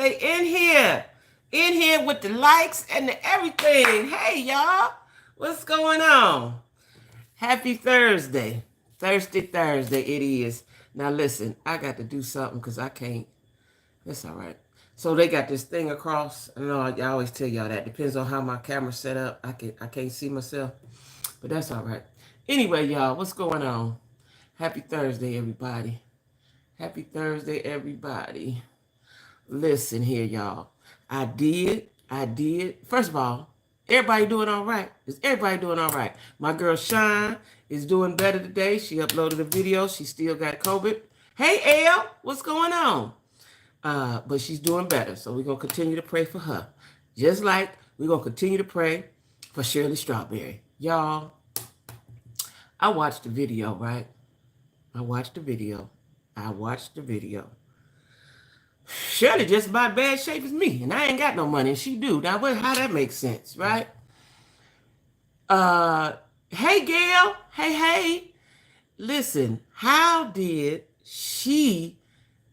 Thursday in here with the likes and the everything. Hey, y'all, what's going on? Happy Thursday. Thursday it is. Now, listen, I got to do something because I can't. That's all right. So they got this thing across. I know I always tell y'all that. Depends on how my camera's set up. I can't see myself, but that's all right. Anyway, y'all, what's going on? Happy Thursday, everybody. Happy Thursday, everybody. Listen here, y'all. I did. First of all, everybody doing all right? Is everybody doing all right? My girl Shine is doing better today. She uploaded a video. She still got COVID. Hey, Elle, what's going on? But she's doing better. So we're going to continue to pray for her. Just like we're going to continue to pray for Shirley Strawberry. Y'all, I watched the video, right? I watched the video. Shirley just about bad shape as me, and I ain't got no money, and she do. Now, how that makes sense, right? Hey, Gail. Hey. Listen, how did she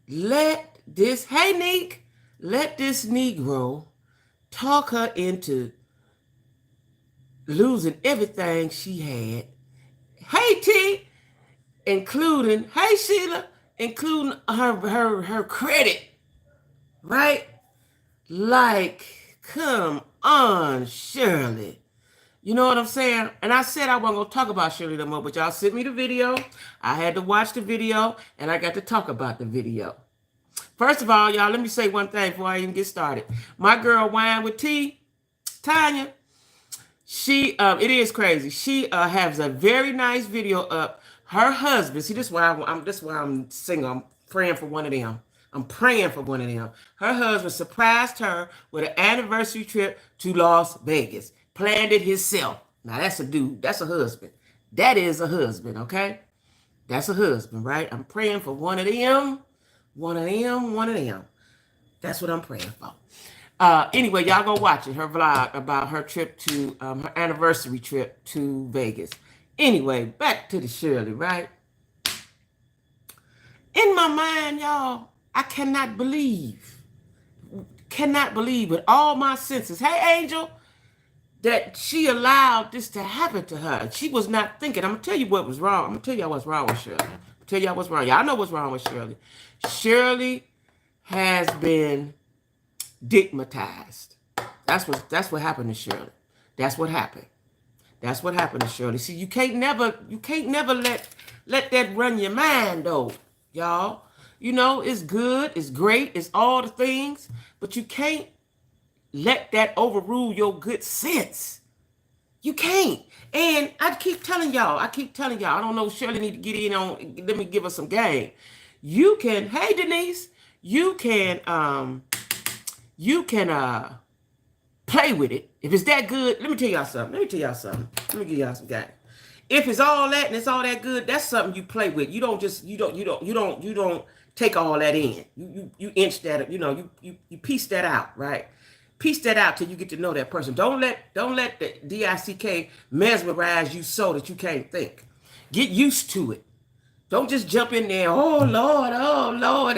let this Negro talk her into losing everything she had? Hey, T, hey, Sheila, including her credit, right? Like, come on, Shirley. You know what I'm saying? And I said I wasn't going to talk about Shirley no more, but y'all sent me the video. I had to watch the video, and I got to talk about the video. First of all, y'all, let me say one thing before I even get started. My girl, Wine with T, Tanya, it is crazy. She has a very nice video up. Her husband, see, this is why I'm single. I'm praying for one of them. Her husband surprised her with an anniversary trip to Las Vegas. Planned it himself. Now, that's a dude. That's a husband. That is a husband, okay? That's a husband, right? I'm praying for one of them. That's what I'm praying for. Anyway, y'all go watch it. Her vlog about her trip to, her anniversary trip to Vegas. Anyway, back to the Shirley, right? In my mind, y'all, I cannot believe with all my senses. Hey, Angel, that she allowed this to happen to her. She was not thinking. I'm going to tell you what was wrong. I'm going to tell y'all what's wrong with Shirley. Y'all know what's wrong with Shirley. Shirley has been stigmatized. That's what happened to Shirley. That's what happened to Shirley. See, you can't never let that run your mind though, y'all. You know, it's good, it's great, it's all the things, but you can't let that overrule your good sense. You can't. And I keep telling y'all, I don't know, Shirley need to get in on, let me give her some game. You can, hey Denise, you can play with it. If it's that good, let me tell y'all something. Let me give y'all some game. If it's all that and it's all that good, that's something you play with. You don't take all that in. You inch that, you piece that out, right? Piece that out till you get to know that person. Don't let the DICK mesmerize you so that you can't think. Get used to it. Don't just jump in there, oh Lord,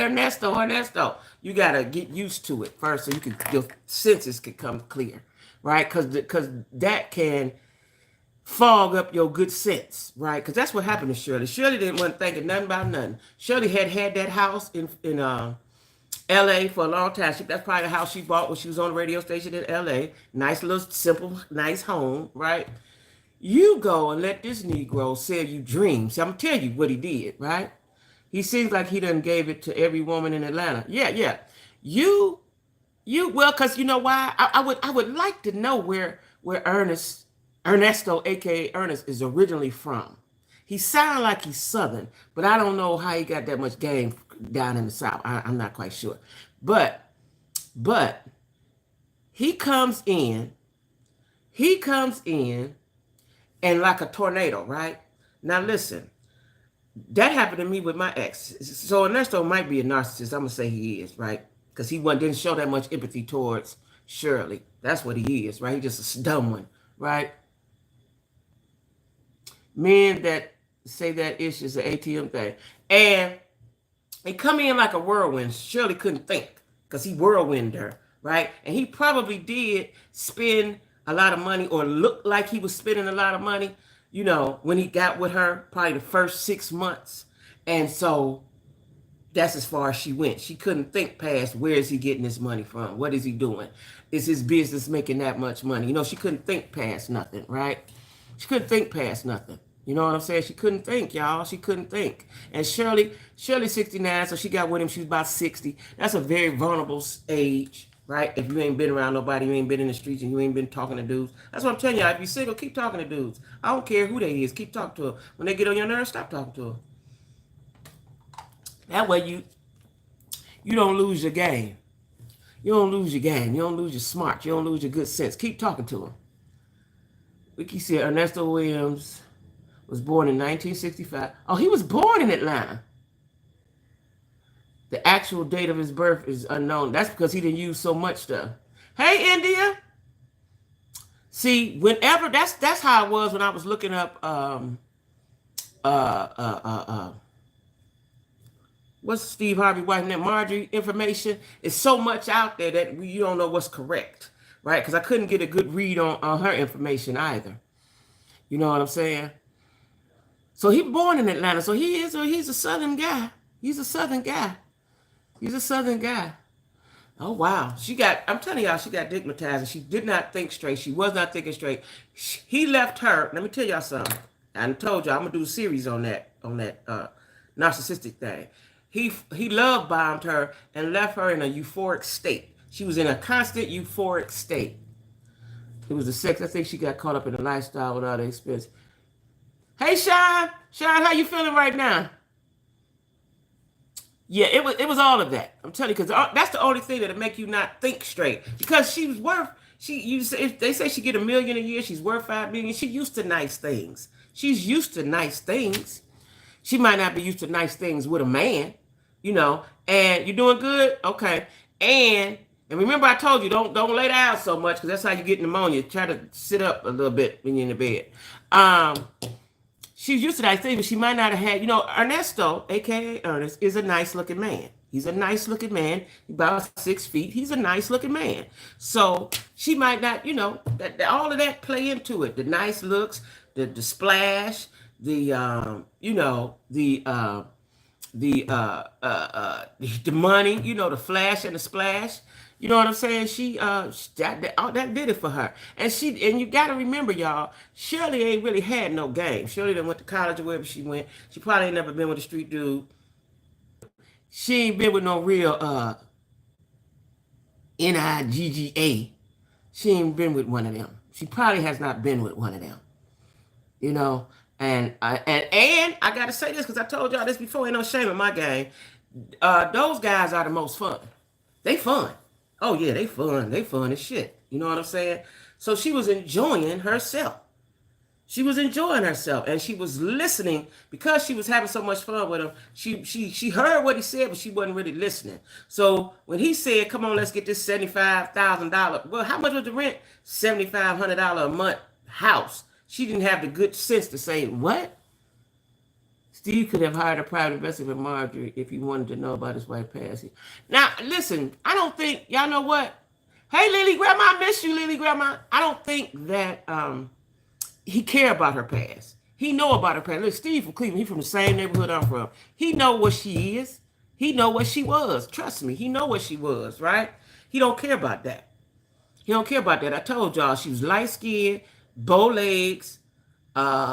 Ernesto. You gotta get used to it first so your senses can come clear, right? Because that can fog up your good sense, right? Because that's what happened to Shirley. Shirley didn't want thinking nothing about nothing. Shirley had that house in LA for a long time. That's probably the house she bought when she was on the radio station in LA. Nice little simple, nice home, right? You go and let this Negro sell you dreams. I'm gonna tell you what he did, right? He seems like he done gave it to every woman in Atlanta. Yeah. You well, cause you know why? I would like to know where Ernesto, aka Ernest, is originally from. He sounds like he's Southern, but I don't know how he got that much game down in the South. I'm not quite sure. But he comes in and like a tornado, right? Now listen, that happened to me with my ex. So Ernesto might be a narcissist. I'm gonna say he is, right? Because he didn't show that much empathy towards Shirley. That's what he is, right? He's just a dumb one, right? Men that say that ish is an ATM thing. And they come in like a whirlwind. Shirley couldn't think. because he whirlwinded her, right? And he probably did spend a lot of money or look like he was spending a lot of money, you know, when he got with her, probably the first 6 months. And so that's as far as she went. She couldn't think past where is he getting this money from? What is he doing? Is his business making that much money? You know, she couldn't think past nothing, right? She couldn't think past nothing. You know what I'm saying? She couldn't think, y'all. She couldn't think. And Shirley's 69, so she got with him. She was about 60. That's a very vulnerable age, right? If you ain't been around nobody, you ain't been in the streets, and you ain't been talking to dudes. That's what I'm telling y'all. If you're single, keep talking to dudes. I don't care who they is. Keep talking to them. When they get on your nerves, stop talking to them. That way you don't lose your game. You don't lose your game. You don't lose your smart. You don't lose your good sense. Keep talking to them. Vicky said Ernesto Williams was born in 1965. Oh, he was born in Atlanta. The actual date of his birth is unknown. That's because he didn't use so much stuff. Hey, India. See, whenever that's how it was when I was looking up what's Steve Harvey wife name? Marjorie information. It's so much out there that you don't know what's correct, right? Because I couldn't get a good read on her information either. You know what I'm saying? So he was born in Atlanta. So he's a Southern guy. He's a Southern guy. He's a Southern guy. Oh, wow. I'm telling y'all, she got stigmatized. And she did not think straight. She was not thinking straight. He left her. Let me tell y'all something. I told y'all I'm going to do a series on that narcissistic thing. He love bombed her and left her in a euphoric state. She was in a constant euphoric state. It was the sex. I think she got caught up in the lifestyle with all the expense. Hey, Sean. Sean, how you feeling right now? Yeah, it was all of that. I'm telling you, because that's the only thing that'll make you not think straight. Because she was worth, if they say she get $1 million a year, she's worth $5 million. She used to nice things. She's used to nice things. She might not be used to nice things with a man, you know. And you're doing good? Okay. And remember I told you, don't lay down so much, because that's how you get pneumonia. Try to sit up a little bit when you're in the bed. She's used to that thing, but she might not have had, you know, Ernesto, a.k.a. Ernest, is a nice-looking man. He's a nice-looking man. He's about 6 feet. He's a nice-looking man. So she might not, you know, all of that play into it. The nice looks, the splash, the money, you know, the flash and the splash. You know what I'm saying? That did it for her. And you got to remember, y'all, Shirley ain't really had no game. Shirley done went to college or wherever she went. She probably ain't never been with a street dude. She ain't been with no real NIGGA. She ain't been with one of them. She probably has not been with one of them. You know, and I got to say this, because I told y'all this before. Ain't no shame in my game. Those guys are the most fun. They fun. Oh, yeah, they fun. They fun as shit. You know what I'm saying? So she was enjoying herself. She was enjoying herself, and she was listening because she was having so much fun with him. She heard what he said, but she wasn't really listening. So when he said, come on, let's get this $75,000. Well, how much was the rent? $7,500 a month house. She didn't have the good sense to say, what? Steve could have hired a private investigator with Marjorie if he wanted to know about his wife passing. Now, listen, I don't think, y'all know what? Hey, Lily Grandma, I miss you, Lily Grandma. I don't think that he care about her past. He know about her past. Look, Steve from Cleveland, he from the same neighborhood I'm from. He know what she is. He know what she was. Trust me, he know what she was, right? He don't care about that. He don't care about that. I told y'all she was light-skinned, bow legs,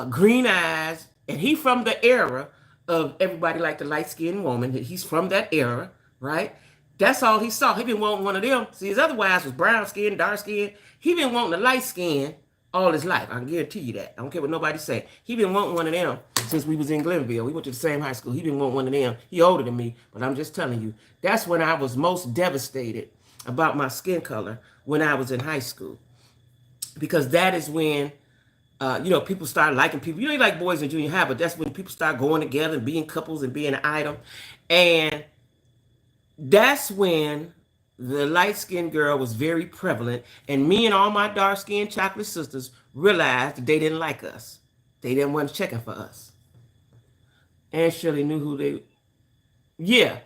green eyes, and he from the era of everybody like the light-skinned woman. He's from that era, right? That's all he saw. He been wanting one of them. See, his other wives was brown-skinned, dark-skinned. He been wanting the light-skinned all his life. I can guarantee you that. I don't care what nobody say. He been wanting one of them since we was in Glenville. We went to the same high school. He been wanting one of them. He older than me, but I'm just telling you, that's when I was most devastated about my skin color, when I was in high school. Because that is when people start liking people. You know, you like boys in junior high, but that's when people start going together and being couples and being an item. And that's when the light-skinned girl was very prevalent. And me and all my dark-skinned chocolate sisters realized that they didn't like us. They didn't want to checking for us. And Shirley knew who they... Yeah.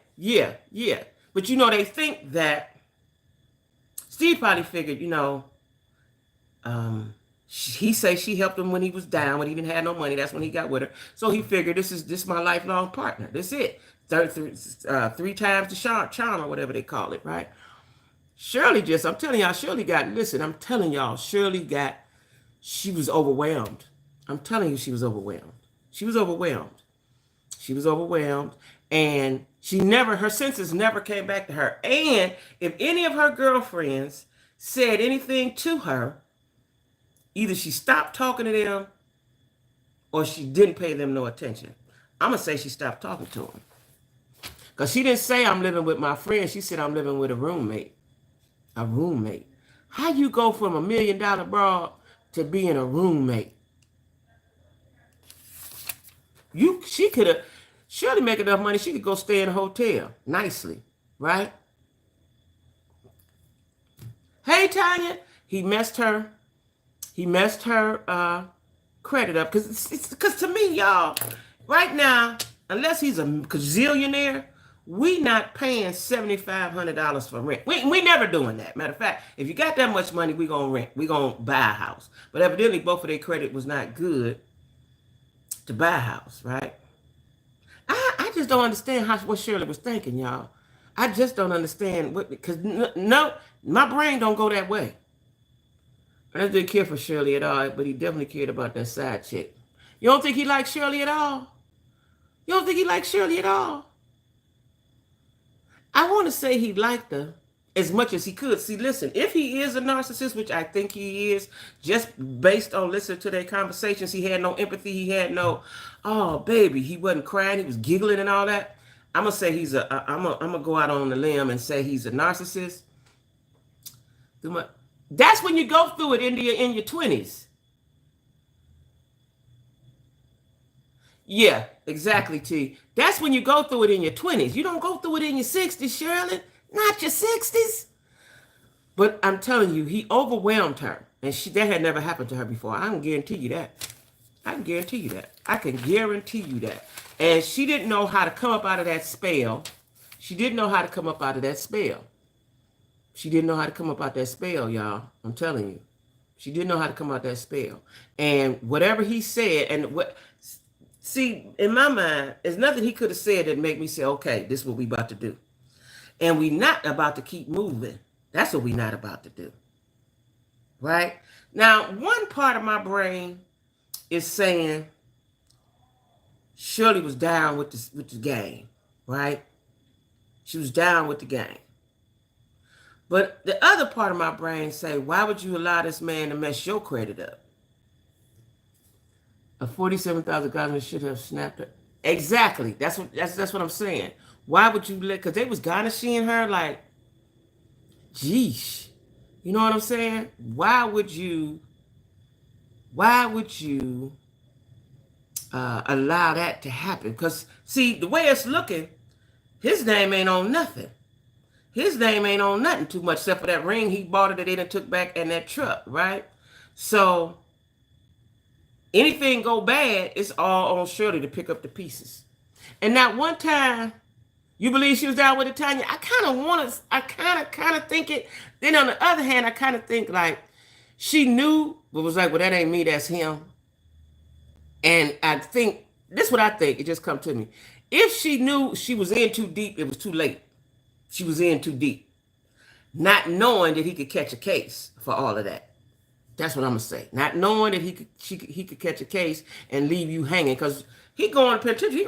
But you know, they think that Steve probably figured, he say she helped him when he was down, when he didn't have no money. That's when he got with her. So he figured this is my lifelong partner. That's it. Three times the charm or whatever they call it, right? Shirley I'm telling y'all, I'm telling y'all, she was overwhelmed. I'm telling you, she was overwhelmed. She was overwhelmed. She was overwhelmed. And her senses never came back to her. And if any of her girlfriends said anything to her, either she stopped talking to them or she didn't pay them no attention. I'm going to say she stopped talking to them. Because she didn't say I'm living with my friend. She said I'm living with a roommate. A roommate. How you go from $1 million broad to being a roommate? She could have surely make enough money. She could go stay in a hotel nicely, right? Hey, Tanya, he messed her credit up because to me, y'all, right now, unless he's a gazillionaire, we not paying $7,500 for rent. We never doing that. Matter of fact, if you got that much money, we gonna rent. We gonna buy a house. But evidently, both of their credit was not good to buy a house, right? I just don't understand what Shirley was thinking, y'all. I just don't understand because no, my brain don't go that way. I didn't care for Shirley at all, but he definitely cared about that side chick. You don't think he liked Shirley at all? You don't think he liked Shirley at all? I want to say he liked her as much as he could. See, listen, if he is a narcissist, which I think he is, just based on listening to their conversations, he had no empathy. He had no, oh, baby, he wasn't crying. He was giggling and all that. I'm going to say I'm going to go out on the limb and say he's a narcissist. That's when you go through it in your 20s. Yeah, exactly, T. That's when you go through it in your 20s. You don't go through it in your 60s, Shirley. Not your 60s. But I'm telling you, he overwhelmed her. And that had never happened to her before. I can guarantee you that. I can guarantee you that. I can guarantee you that. And she didn't know how to come up out of that spell. She didn't know how to come up out of that spell. She didn't know how to come up out that spell, y'all. I'm telling you. She didn't know how to come out that spell. And whatever he said, see, in my mind, there's nothing he could have said that make me say, okay, this is what we about to do. And we not about to keep moving. That's what we not about to do. Right? Now, one part of my brain is saying Shirley was down with the game, right? She was down with the game. But the other part of my brain say, why would you allow this man to mess your credit up? A $47,000 should have snapped her. Exactly. That's what I'm saying. Why would you because they was garnishing her like, geesh. You know what I'm saying? Why would you allow that to happen? Because, see, the way it's looking, his name ain't on nothing. His name ain't on nothing too much except for that ring he bought her that they done took back and that truck, right? So anything go bad, it's all on Shirley to pick up the pieces. And that one time, you believe she was down with it, Tanya? I kind of think it. Then on the other hand, I kind of think like she knew, but was like, well, that ain't me, that's him. And I think, this is what I think, it just come to me. If she knew she was in too deep, it was too late. She was in too deep. Not knowing that he could catch a case for all of that. That's what I'm going to say. Not knowing that he could catch a case and leave you hanging. Because he going to penitentiary,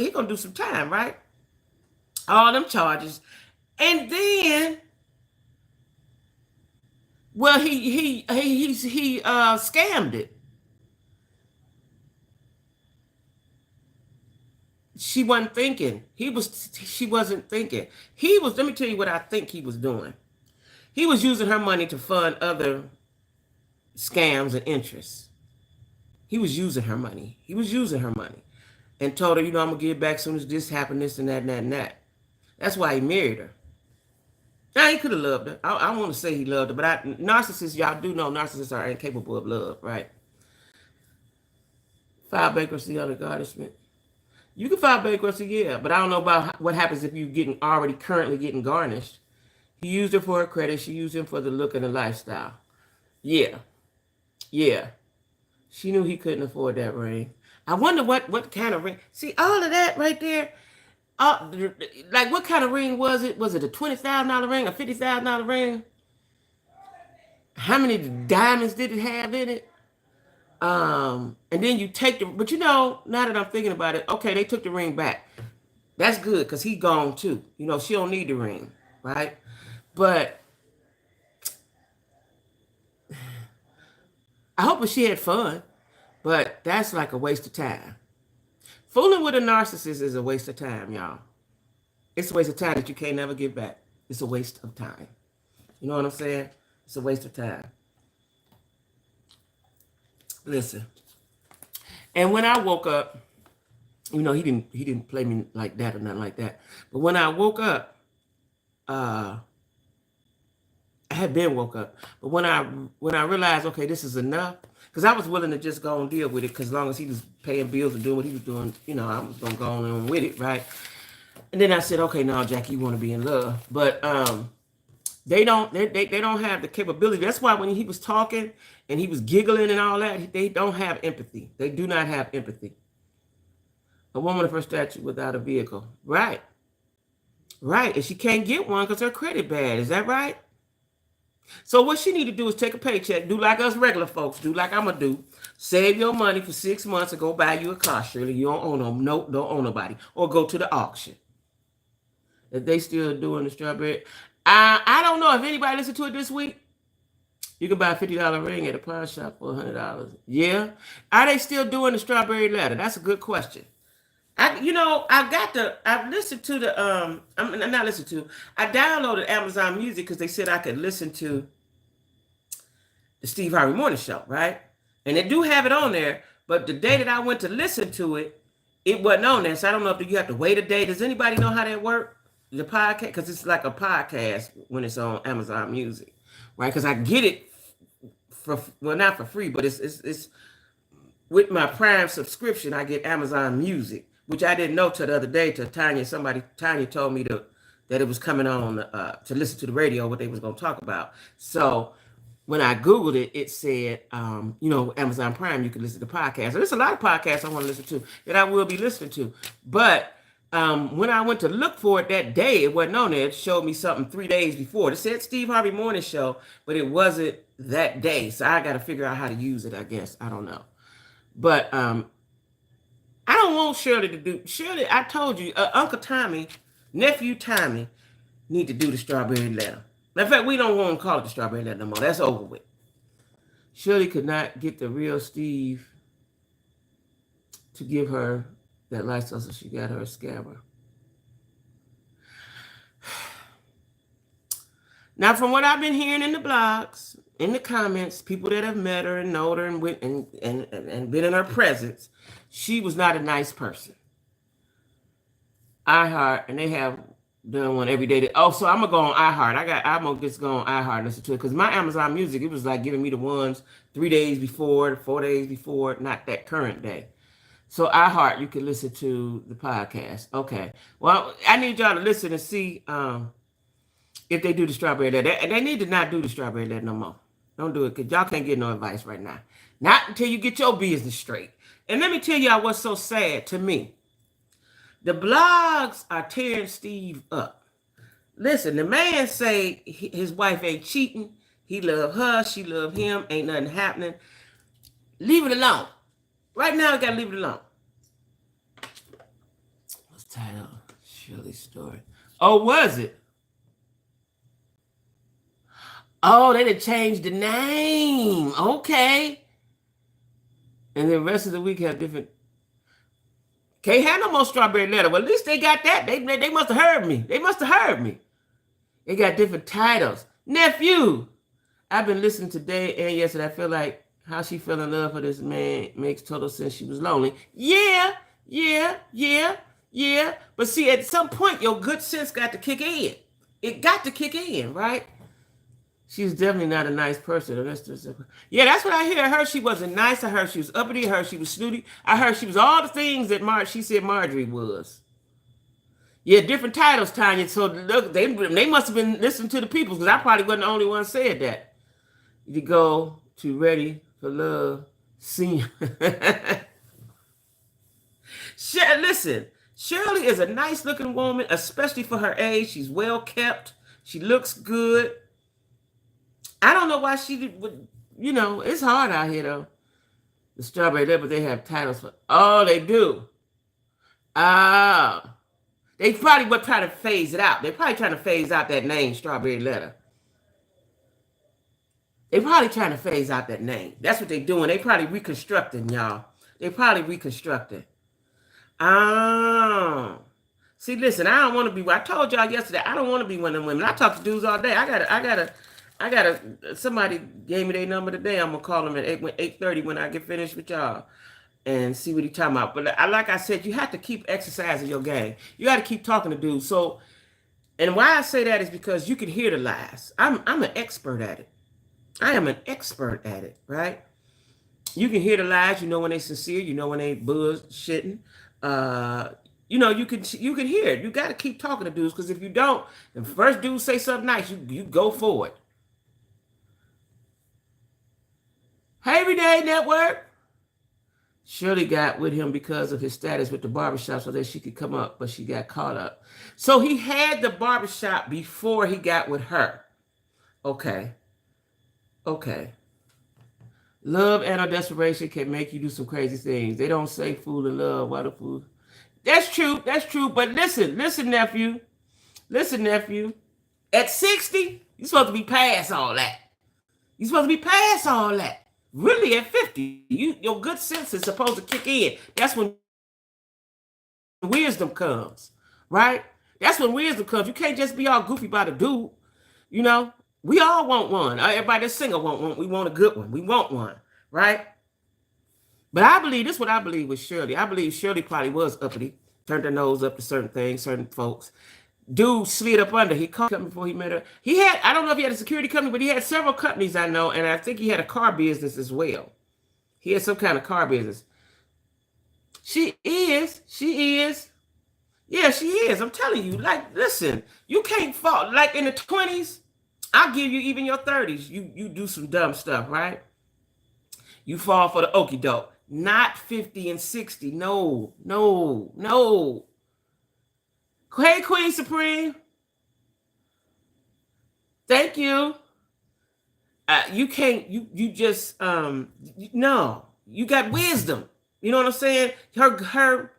he gonna do some time, right? All them charges. And then, well, he scammed it. She wasn't thinking. She wasn't thinking. Let me tell you what I think he was doing. He was using her money to fund other scams and interests. He was using her money. And told her, I'm going to give it back as soon as this happened, this and that and that and that. That's why he married her. Now, he could have loved her. I want to say he loved her, but narcissists, y'all do know narcissists are incapable of love, right? File bankruptcy under garnishment. You can file bankruptcy, yeah, but I don't know about what happens if you're currently getting garnished. He used her for her credit. She used him for the look and the lifestyle. Yeah. Yeah. She knew he couldn't afford that ring. I wonder what kind of ring. See, all of that right there. Like, what kind of ring was it? Was it a $20,000 ring, a $50,000 ring? How many diamonds did it have in it? And then you take the, but now that I'm thinking about it, okay, they took the ring back. That's good because he gone too. She don't need the ring, right? But I hope she had fun. But that's like a waste of time. Fooling with a narcissist is a waste of time, y'all. It's a waste of time that you can't never get back. It's a waste of time. You know what I'm saying? It's a waste of time. Listen. And when I woke up, he didn't play me like that or nothing like that. But when I woke up, I had been woke up. But when I realized, okay, this is enough, because I was willing to just go and deal with it, because as long as he was paying bills and doing what he was doing, I was gonna go on with it, right? And then I said, okay, now Jackie, you want to be in love, but they don't have the capability. That's why when he was talking and he was giggling and all that, they don't have empathy. They do not have empathy. A woman of her stature without a vehicle, right? And she can't get one because her credit bad. Is that right? So what she need to do is take a paycheck, do like us regular folks do, like I'm gonna do. Save your money for 6 months and go buy you a car. Surely you don't own them. No, don't own nobody. Or go to the auction. If they still doing the strawberry, I don't know if anybody listened to it this week. You can buy a $50 ring at a pawn shop for $100. Yeah, are they still doing the strawberry letter? That's a good question. I've listened to the I'm not listened to. I downloaded Amazon Music because they said I could listen to the Steve Harvey Morning Show, right? And they do have it on there, but the day that I went to listen to it, it wasn't on there. So I don't know if you have to wait a day. Does anybody know how that works? The podcast, because it's like a podcast when it's on Amazon Music, right? Because I get it not for free, but it's with my Prime subscription. I get Amazon Music, which I didn't know till the other day. Till Tanya told me that it was coming on to listen to the radio, what they was gonna talk about. So when I Googled it, it said, Amazon Prime, you can listen to podcasts. So there's a lot of podcasts I want to listen to that I will be listening to. But when I went to look for it that day, it wasn't on there. It showed me something 3 days before. It said Steve Harvey Morning Show, but it wasn't that day. So I got to figure out how to use it, I guess. I don't know. But I don't want Shirley to do. Shirley, I told you, Uncle Tommy, nephew Tommy, need to do the strawberry letter. Matter of fact, we don't want to call it the strawberry letter no more. That's over with. Shirley could not get the real Steve to give her that lifestyle, so she got her a scammer. Now, from what I've been hearing in the blogs, in the comments, people that have met her and know her and went and been in her presence, she was not a nice person. iHeart, and they have done one every day. So I'm gonna go on iHeart. I'm gonna just go on iHeart and listen to it, because my Amazon Music, it was like giving me the ones 3 days before, 4 days before, not that current day. So iHeart, you can listen to the podcast. Okay. Well, I need y'all to listen and see if they do the strawberry letter. They need to not do the strawberry letter no more. Don't do it, because y'all can't get no advice right now. Not until you get your business straight. And let me tell y'all what's so sad to me. The blogs are tearing Steve up. Listen, the man say his wife ain't cheating. He love her. She love him. Ain't nothing happening. Leave it alone. Right now, I got to leave it alone. What's the title? Shirley's story. Oh, was it? Oh, they done changed the name. Okay. And the rest of the week have different. Can't have no more strawberry letter. Well, at least they got that. They must have heard me. They must have heard me. They got different titles. Nephew, I've been listening today and yesterday. I feel like how she fell in love for this man makes total sense. She was lonely. Yeah. But see, at some point, your good sense got to kick in. It got to kick in, right? She's definitely not a nice person. Yeah, that's what I hear. I heard she wasn't nice. I heard she was uppity. I heard she was snooty. I heard she was all the things that she said Marjorie was. Yeah, different titles, Tanya. So look, they must have been listening to the people because I probably wasn't the only one said that. You go to Ready for Love Senior. Listen, Shirley is a nice looking woman, especially for her age. She's well kept. She looks good. I don't know why she would, it's hard out here though. The Strawberry Letter, but they have titles for, oh, they do. Ah. They probably were trying to phase it out. They're probably trying to phase out that name, Strawberry Letter. They probably trying to phase out that name. That's what they're doing. They probably reconstructing, y'all. They probably reconstructing. Oh. See, listen, I don't want to be, I told y'all yesterday, I don't want to be one of them women. I talk to dudes all day. I gotta, somebody gave me their number today. I'm gonna call them at 8:30 when I get finished with y'all and see what he's talking about. But like I said, you have to keep exercising your game. You got to keep talking to dudes. So, and why I say that is because you can hear the lies. I'm an expert at it. I am an expert at it, right? You can hear the lies. You know when they sincere. You know when they bullshitting. You can hear it. You got to keep talking to dudes because if you don't, the first dude say something nice, you go for it. Hey, Everyday Network. Shirley got with him because of his status with the barbershop so that she could come up, but she got caught up. So he had the barbershop before he got with her. Okay. Love and or desperation can make you do some crazy things. They don't say fool and love. Why the fool? That's true. But listen, nephew. At 60, you're supposed to be past all that. Really, at 50, your good sense is supposed to kick in. That's when wisdom comes, right? That's when wisdom comes. You can't just be all goofy about a dude. We all want one. Everybody that's single want one. We want a good one. We want one, right? But I believe, this is what I believe with Shirley. I believe Shirley probably was uppity, turned her nose up to certain things, certain folks. Dude slid up under. He called before he met her. I don't know if he had a security company, but he had several companies I know, and I think he had a car business as well. He had some kind of car business. She is. Yeah, she is. I'm telling you, like, listen, you can't fall. Like in the 20s, I'll give you even your 30s. You do some dumb stuff, right? You fall for the okie doke. Not 50 and 60. No. Hey, Queen Supreme. Thank you. You can't, you just, no. You got wisdom. You know what I'm saying? Her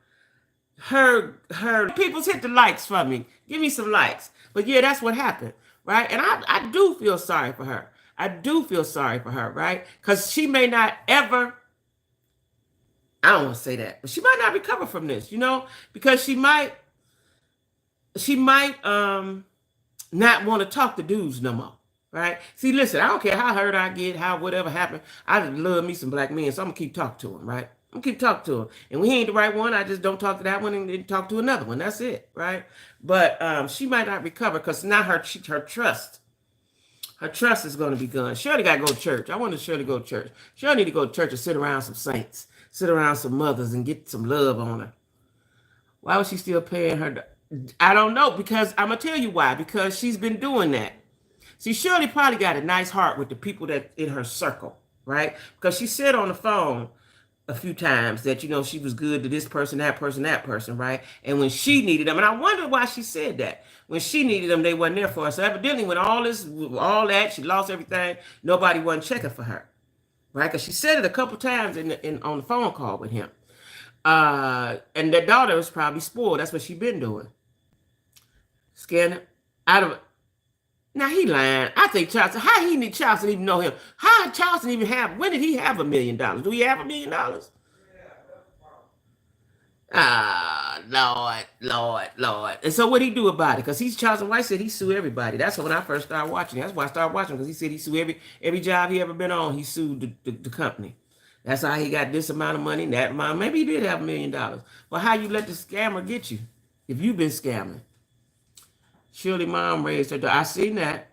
people's hit the likes for me. Give me some likes. But yeah, that's what happened, right? And I do feel sorry for her. Right? Because she may not ever, I don't want to say that, but she might not recover from this, because she might not want to talk to dudes no more, right? See, listen, I don't care how hurt I get, how whatever happened. I just love me some black men, so I'm gonna keep talking to him, right? I'm gonna keep talking to him, and when he ain't the right one, I just don't talk to that one and then talk to another one. That's it, right? But she might not recover because now her trust is going to be gone. Shirley got to go to church. I want Shirley to go to church. Shirley need to go to church and sit around some saints, sit around some mothers, and get some love on her. Why was she still paying her? I don't know, because I'm going to tell you why. Because she's been doing that. See, Shirley probably got a nice heart with the people that in her circle, right? Because she said on the phone a few times that, she was good to this person, that person, right? And when she needed them, and I wonder why she said that. When she needed them, they weren't there for her. So evidently, when all that, she lost everything, nobody wasn't checking for her, right? Because she said it a couple times on the phone call with him. And their daughter was probably spoiled. That's what she been doing. Scanning out of it. Now he lying. I think Charleston. How he need Charleston even know him? How Charleston even have? When did he have $1 million? Do he have $1 million? Lord. And so what he do about it? Because Charleston White said he sue everybody. That's when I first started watching. That's why I started watching, because he said he sued every job he ever been on. He sued the company. That's how he got this amount of money, that amount. Maybe he did have $1 million. But how you let the scammer get you if you've been scamming? Shirley mom raised her daughter. I seen that.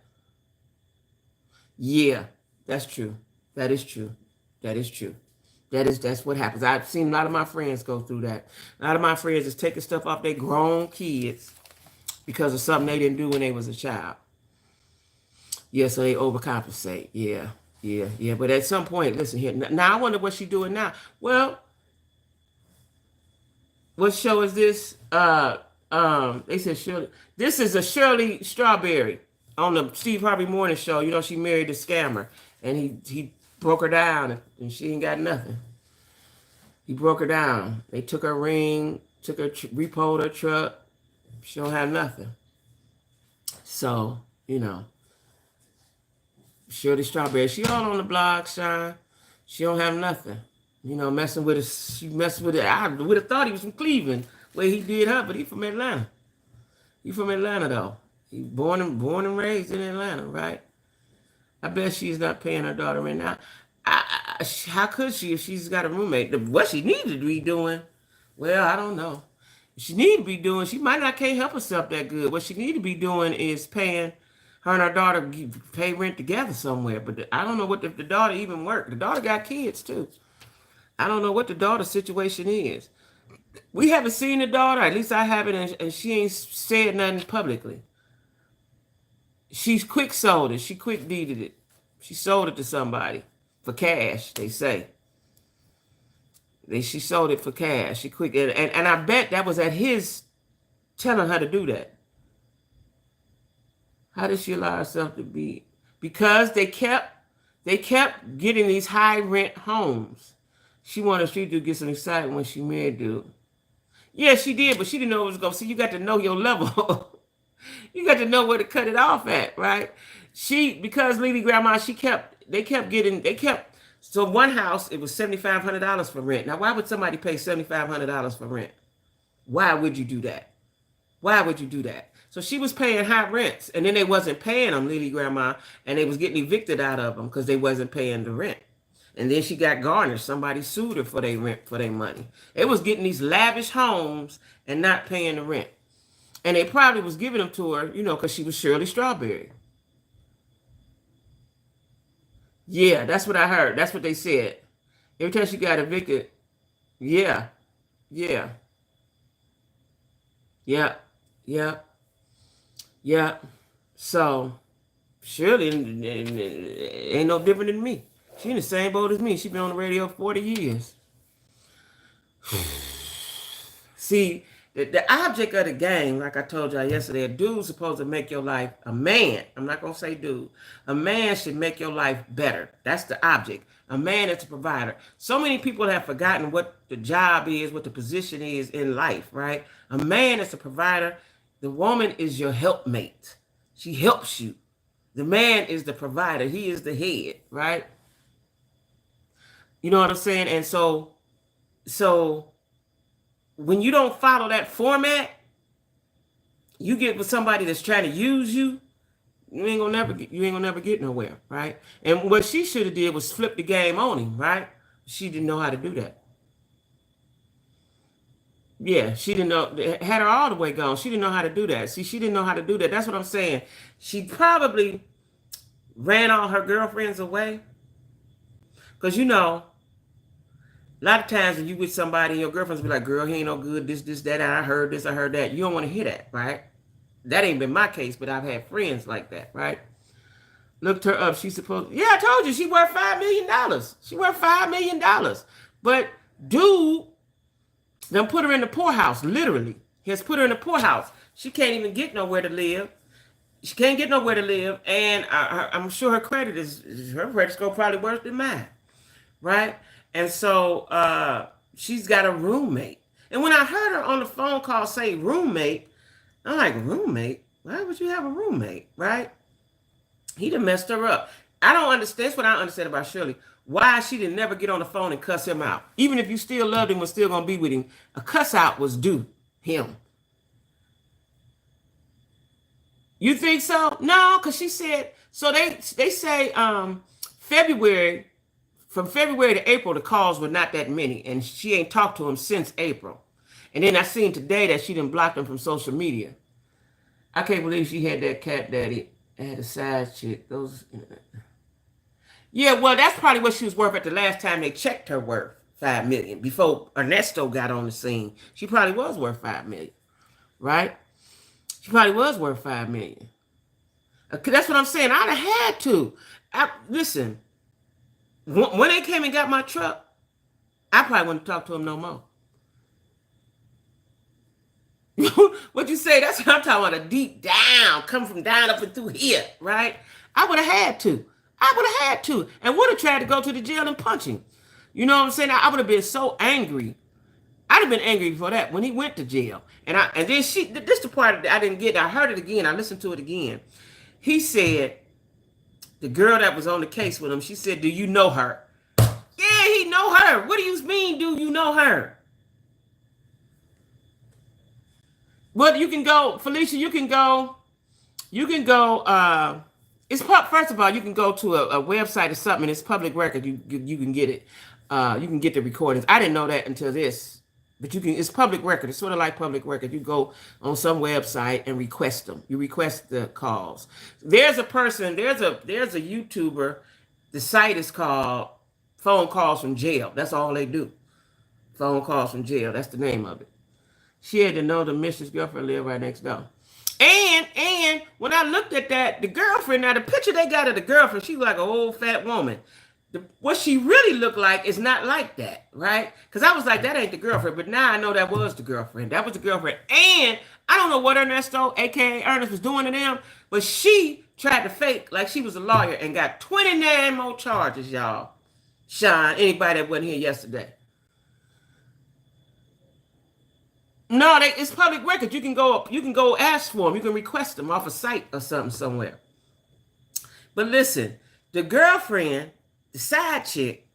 Yeah, that's true. That is true. That's what happens. I've seen a lot of my friends go through that. A lot of my friends is taking stuff off their grown kids because of something they didn't do when they was a child. Yeah, so they overcompensate. Yeah, yeah, yeah. But at some point, listen here. Now I wonder what she's doing now. Well, what show is this? They said Shirley. This is a Shirley Strawberry on the Steve Harvey Morning Show. You know, she married a scammer, and he broke her down, and she ain't got nothing. He broke her down. They took her ring, took her, repoed her truck. She don't have nothing. So, you know, Shirley Strawberry, she all on the blog, Sean. She don't have nothing. You know, messing with us. She messing with it. I would have thought he was from Cleveland, where he did her, but he from Atlanta. He from Atlanta though. He born and raised in Atlanta, right? I bet she's not paying her daughter right now. How could she if she's got a roommate? What she needed to be doing? Well, I don't know. She need to be doing. She might not can't help herself that good. What she need to be doing is paying her and her daughter pay rent together somewhere. But I don't know what if the daughter even work. The daughter got kids too. I don't know what the daughter's situation is. We haven't seen the daughter. At least I haven't, and she ain't said nothing publicly. She's quick sold it. She quick deeded it. She sold it to somebody for cash. They say. She sold it for cash. She quick and I bet that was at his telling her to do that. How did she allow herself to be? Because they kept getting these high rent homes. She wanted Street to get some excitement when she married dude. Yeah, she did, but she didn't know it was going to see. You got to know your level. You got to know where to cut it off at, right? Because Lily Grandma, so one house, it was $7,500 for rent. Now, why would somebody pay $7,500 for rent? Why would you do that? Why would you do that? So she was paying high rents, and then they wasn't paying them, Lily Grandma, and they was getting evicted out of them because they wasn't paying the rent. And then she got garnished. Somebody sued her for their rent, for their money. It was getting these lavish homes and not paying the rent. And they probably was giving them to her, because she was Shirley Strawberry. Yeah, that's what I heard. That's what they said. Every time she got evicted. Yeah. Yeah. Yeah. Yeah. Yeah. So, Shirley ain't no different than me. She in the same boat as me. She been on the radio 40 years. See, the object of the game, like I told y'all yesterday, a dude's supposed to make your life, a man, I'm not going to say dude, a man should make your life better. That's the object. A man is a provider. So many people have forgotten what the job is, what the position is in life, right? A man is a provider. The woman is your helpmate. She helps you. The man is the provider. He is the head, right? You know what I'm saying? And so when you don't follow that format, you get with somebody that's trying to use you, you ain't gonna never get nowhere, right? And what she should have did was flip the game on him, right? She didn't know how to do that. Yeah, she didn't know, had her all the way gone. She didn't know how to do that. See, she didn't know how to do that. That's what I'm saying. She probably ran all her girlfriends away. Because a lot of times when you with somebody and your girlfriends be like, girl, he ain't no good, this, that, I heard this, I heard that. You don't want to hear that, right? That ain't been my case, but I've had friends like that, right? Looked her up. She's supposed, yeah, I told you, she worth $5 million. She worth $5 million. But dude, done put her in the poorhouse, literally. He has put her in the poorhouse. She can't even get nowhere to live. She can't get nowhere to live. And I'm sure her credit score probably worse than mine, right? And so she's got a roommate. And when I heard her on the phone call say roommate, I'm like, roommate? Why would you have a roommate, right? He done messed her up. I don't understand. That's what I understand about Shirley. Why she didn't never get on the phone and cuss him out. Even if you still loved him, was still going to be with him, a cuss out was due him. You think so? No, because she said, so they say February, from February to April, the calls were not that many, and she ain't talked to him since April. And then I seen today that she done blocked him from social media. I can't believe she had that cat daddy. Had a side chick. Yeah, well, that's probably what she was worth at the last time they checked her worth, $5 million. Before Ernesto got on the scene, she probably was worth $5 million, right? She probably was worth $5 million. That's what I'm saying. I'd have had to. Listen, when they came and got my truck, I probably wouldn't talk to him no more. What you say? That's what I'm talking about. A deep down, come from down up and through here, right? I would have had to. I would have had to, and would have tried to go to the jail and punch him. You know what I'm saying? I would have been so angry. I'd have been angry for that when he went to jail. And then this the part that I didn't get. I heard it again. I listened to it again. He said, the girl that was on the case with him, she said, "Do you know her?" Yeah, he know her. What do you mean, do you know her? Well, you can go, Felicia, you can go, first of all, you can go to a website or something, and it's public record. You can get it. You can get the recordings. I didn't know that until this. But it's public record. It's sort of like public record. You go on some website and request them. You request the calls. There's a YouTuber. The site is called Phone Calls from Jail. That's all they do. Phone Calls from Jail. That's the name of it. She had to know the mistress girlfriend lived right next door. And when I looked at that, the girlfriend, now the picture they got of the girlfriend, she was like an old fat woman. What she really looked like is not like that, right? Because I was like, that ain't the girlfriend. But now I know that was the girlfriend. That was the girlfriend. And I don't know what Ernesto, a.k.a. Ernest, was doing to them, but she tried to fake like she was a lawyer and got 29 more charges, y'all. Sean, anybody that wasn't here yesterday. No, it's public record. You can go ask for them. You can request them off a site or something somewhere. But listen, the girlfriend, the side chick,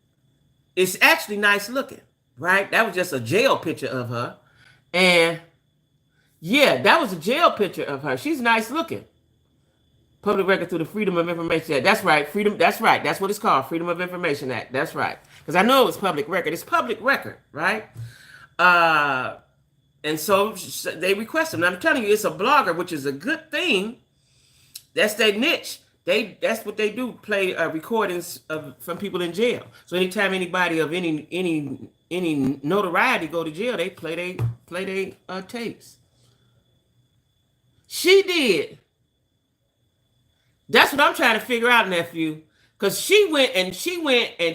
is actually nice looking, right? That was just a jail picture of her. And yeah, that was a jail picture of her. She's nice looking. Public record through the Freedom of Information Act. That's right. Freedom. That's right. That's what it's called. Freedom of Information Act. That's right. Because I know it's public record. It's public record, right? And so they request them. Now, I'm telling you, it's a blogger, which is a good thing. That's their niche. That's what they do. Play recordings from people in jail. So anytime anybody of any notoriety go to jail, they play they tapes. She did. That's what I'm trying to figure out, nephew. Because she went and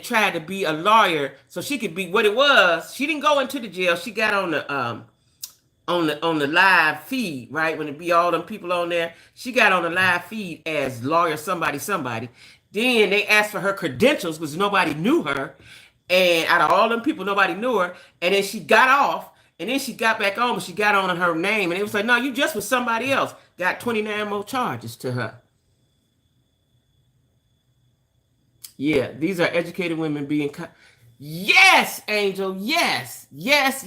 tried to be a lawyer so she could be what it was. She didn't go into the jail. She got on the live feed, right? When it be all them people on there, she got on the live feed as lawyer somebody. Then they asked for her credentials because nobody knew her. And out of all them people, nobody knew her. And then she got off. And then she got back on, but she got on her name. And it was like, no, you just was somebody else. Got 29 more charges to her. Yeah, these are educated women being... Yes, Angel. Yes. Yes.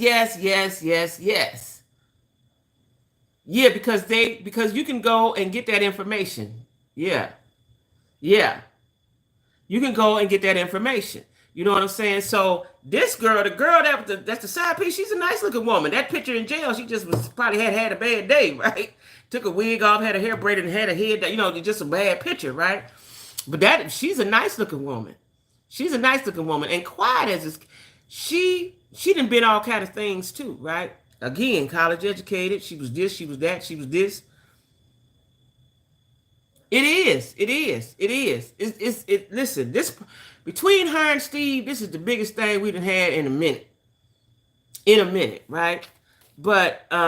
Yeah, because you can go and get that information. Yeah. You can go and get that information. You know what I'm saying? So this girl, the girl that's the side piece, she's a nice looking woman. That picture in jail, she just was probably had a bad day, right? Took a wig off, had her hair braided, and had a head, just a bad picture, right? But she's a nice looking woman. She's a nice looking woman, and quiet as this, she done been all kind of things too, right? Again, college educated. She was this, she was that, she was this. It is. Listen, this between her and Steve, this is the biggest thing we done had in a minute. Right? But wait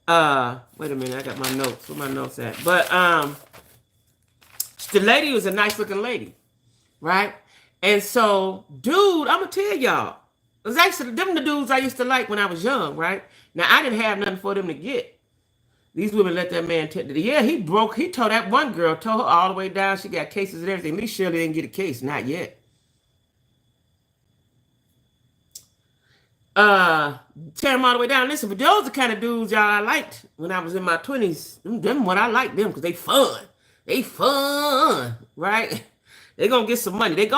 a minute, I got my notes. Where my notes at? But the lady was a nice looking lady, right? And so, dude, I'm gonna tell y'all, it was actually them the dudes I used to like when I was young, right? Now I didn't have nothing for them to get. These women let that man he tore that one girl, tore her all the way down. She got cases and everything. At least Shirley didn't get a case, not yet. Tear them all the way down. Listen, but those are the kind of dudes y'all I liked when I was in my 20s. Them when I liked them because they fun. They fun, right? They gonna get some money. That's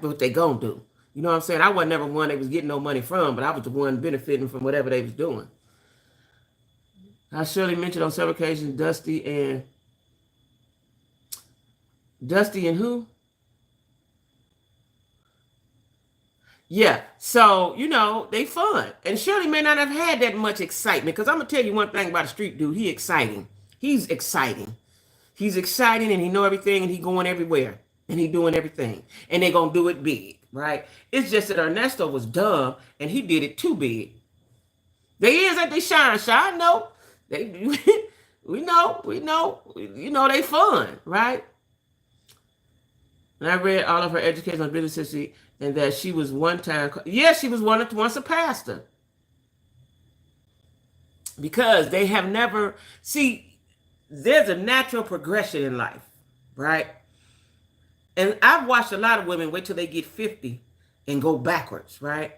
what they gonna do. You know what I'm saying? I wasn't never one they was getting no money from, but I was the one benefiting from whatever they was doing. I surely mentioned on several occasions Dusty and who? Yeah. So, you know, they fun. And Shirley may not have had that much excitement. Because I'm gonna tell you one thing about a street dude. He exciting. He's exciting. He's exciting and he know everything and he going everywhere. And he doing everything. And they gonna do it big, right? It's just that Ernesto was dumb and he did it too big. They is that they shine. No. They we know they fun, right? And I read all of her educational business history and that she was one time, yes, she was once a pastor. Because they have never, see, there's a natural progression in life, right? And I've watched a lot of women wait till they get 50 and go backwards, right?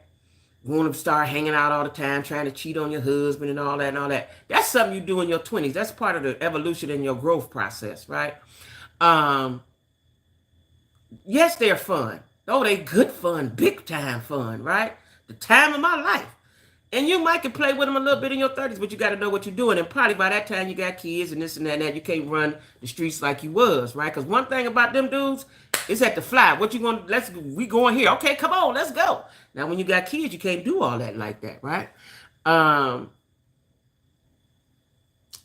Want to start hanging out all the time, trying to cheat on your husband and all that and all that. That's something you do in your 20s. That's part of the evolution in your growth process, right? Yes, they're fun. Oh, they good fun, big time fun, right? The time of my life. And you might can play with them a little bit in your 30s, but you got to know what you're doing. And probably by that time you got kids and this and that and that. You can't run the streets like you was, right? Because one thing about them dudes is at the fly. What you going to, we going here. Okay, come on, let's go. Now, when you got kids, you can't do all that like that, right?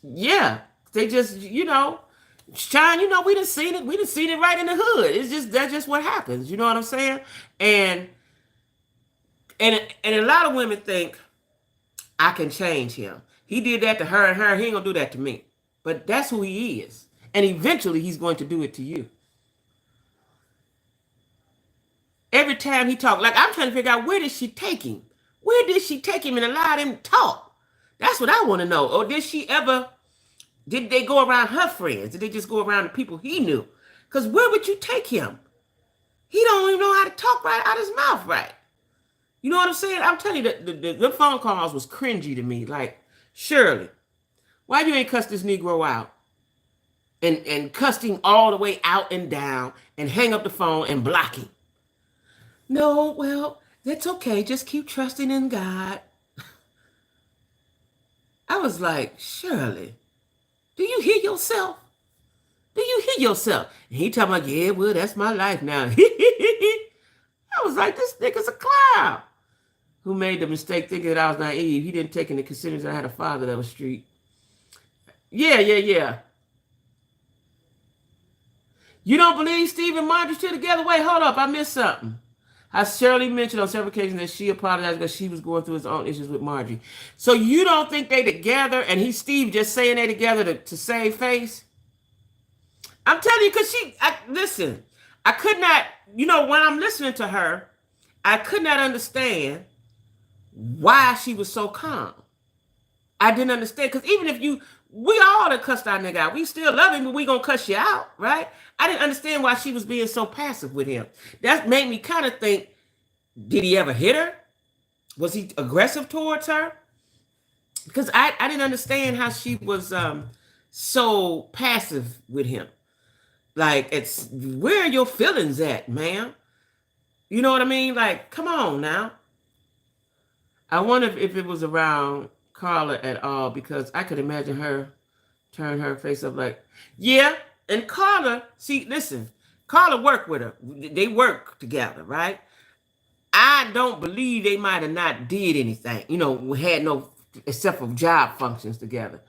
Yeah, they just, you know, Shine, you know, we done seen it. We done seen it right in the hood. It's just, that's just what happens. You know what I'm saying? And a lot of women think, I can change him. He did that to her and her. He ain't gonna do that to me. But that's who he is. And eventually he's going to do it to you. Every time he talk, like I'm trying to figure out where did she take him? Where did she take him and allow him to talk? That's what I want to know. Or did they go around her friends? Did they just go around the people he knew? Because where would you take him? He don't even know how to talk right out his mouth right. You know what I'm saying? I'm telling you, the phone calls was cringy to me. Like, Shirley, why you ain't cuss this Negro out? And cussed him all the way out and down and hang up the phone and block him. No, well, that's okay. Just keep trusting in God. I was like, Shirley, do you hear yourself? Do you hear yourself? And he talking about, yeah, well, that's my life now. I was like, this nigga's a clown. Who made the mistake thinking that I was naive. He didn't take into consideration I had a father that was street. Yeah. You don't believe Steve and Marjorie still together? Wait, hold up. I missed something. I Shirley mentioned on several occasions that she apologized because she was going through his own issues with Marjorie. So you don't think they together and Steve just saying they together to save face? I'm telling you, because listen, I could not, you know, when I'm listening to her, I could not understand why she was so calm. I didn't understand, because even if we all done cussed our nigga out. We still love him, but we gonna cuss you out, right? I didn't understand why she was being so passive with him. That made me kind of think, did he ever hit her? Was he aggressive towards her? Because I didn't understand how she was so passive with him. Like, where are your feelings at, ma'am? You know what I mean? Like, come on now. I wonder if it was around Carla at all, because I could imagine her turn her face up like, yeah. And Carla, see, listen, Carla worked with her. They work together, right? I don't believe they might have not did anything. You know, had no, except for job functions together.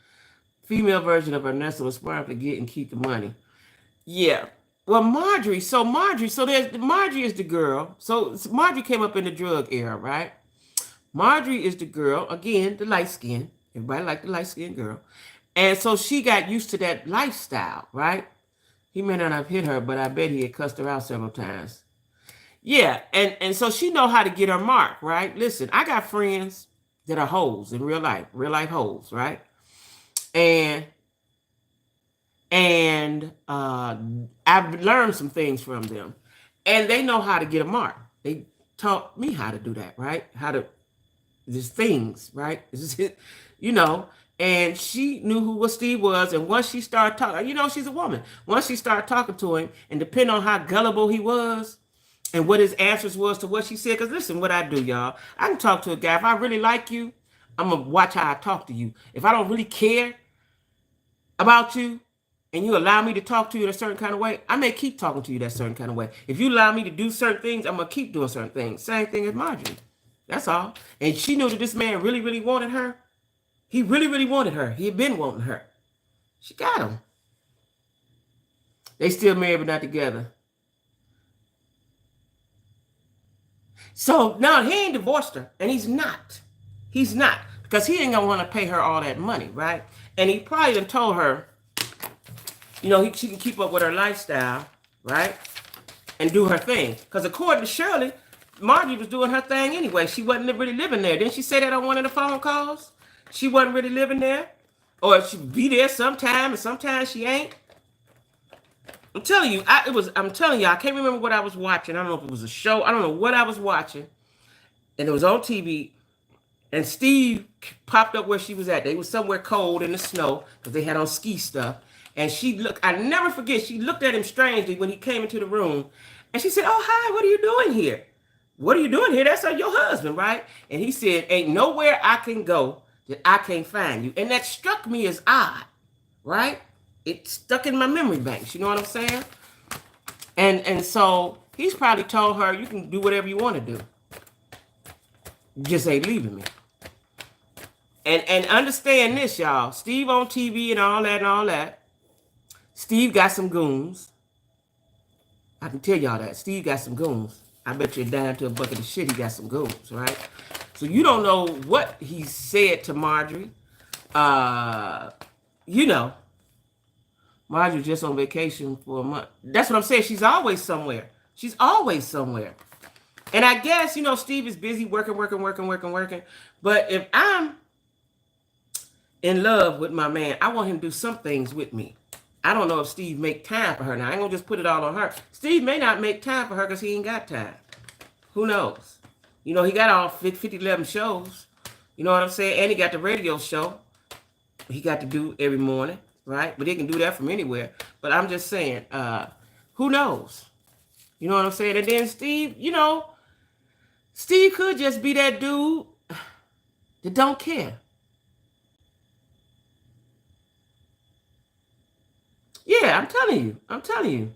Female version of Ernesto was smart to get and keep the money. Yeah. Well, Marjorie, Marjorie is the girl. So Marjorie came up in the drug era, right? Marjorie is the girl, again, the light skin. Everybody liked the light skinned girl. And so she got used to that lifestyle, right? He may not have hit her, but I bet he had cussed her out several times. Yeah, and so she know how to get her mark, right? Listen, I got friends that are hoes in real life hoes, right? And I've learned some things from them. And they know how to get a mark. They taught me how to do that, right? There's things, right? You know, and she knew what Steve was. And once she started talking, you know, she's a woman. Once she started talking to him, and depending on how gullible he was and what his answers was to what she said, because listen, what I do, y'all, I can talk to a guy. If I really like you, I'm going to watch how I talk to you. If I don't really care about you, and you allow me to talk to you in a certain kind of way, I may keep talking to you that certain kind of way. If you allow me to do certain things, I'm going to keep doing certain things. Same thing as Marjorie. That's all. And she knew that this man really, really wanted her. He really, really wanted her. He had been wanting her. She got him. They still married but not together. So now he ain't divorced her, and he's not. He's not. Because he ain't going to want to pay her all that money, right? And he probably done told her, you know, she can keep up with her lifestyle, right? And do her thing. Because according to Shirley, Marjorie was doing her thing anyway. She wasn't really living there. Didn't she say that on one of the phone calls? She wasn't really living there. Or she'd be there sometime, and sometimes she ain't. I'm telling you, I'm telling you, I can't remember what I was watching. I don't know if it was a show. I don't know what I was watching. And it was on TV. And Steve popped up where she was at. They was somewhere cold in the snow because they had on ski stuff. And she looked, I never forget, she looked at him strangely when he came into the room. And she said, "Oh, hi, what are you doing here? What are you doing here? That's your husband, right?" And he said, "Ain't nowhere I can go that I can't find you." And that struck me as odd, right? It stuck in my memory banks. You know what I'm saying? And so he's probably told her, "You can do whatever you want to do. You just ain't leaving me." And understand this, y'all. Steve on TV and all that. Steve got some goons. I can tell y'all that. Steve got some goons. I bet you down to a bucket of shit he got some goons, right? So you don't know what he said to Marjorie. You know, Marjorie's just on vacation for a month. That's what I'm saying. She's always somewhere. She's always somewhere. And I guess, you know, Steve is busy working. But if I'm in love with my man, I want him to do some things with me. I don't know if Steve make time for her. Now, I ain't going to just put it all on her. Steve may not make time for her because he ain't got time. Who knows? You know, he got all 11 shows. You know what I'm saying? And he got the radio show he got to do every morning, right? But he can do that from anywhere. But I'm just saying, who knows? You know what I'm saying? And then Steve, you know, Steve could just be that dude that don't care. Yeah, I'm telling you.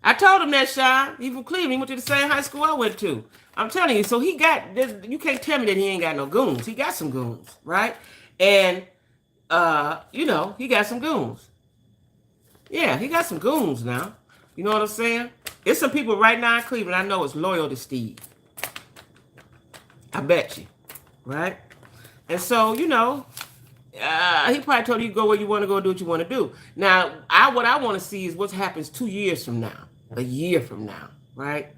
I told him that, Sean. He from Cleveland. He went to the same high school I went to. I'm telling you. So he got this. You can't tell me that he ain't got no goons. He got some goons, right? And, you know, he got some goons. Yeah, he got some goons now. You know what I'm saying? There's some people right now in Cleveland I know is loyal to Steve. I bet you, right? And so, you know, he probably told you go where you want to go, do what you want to do. Now, what I want to see is what happens 2 years from now, a year from now, right?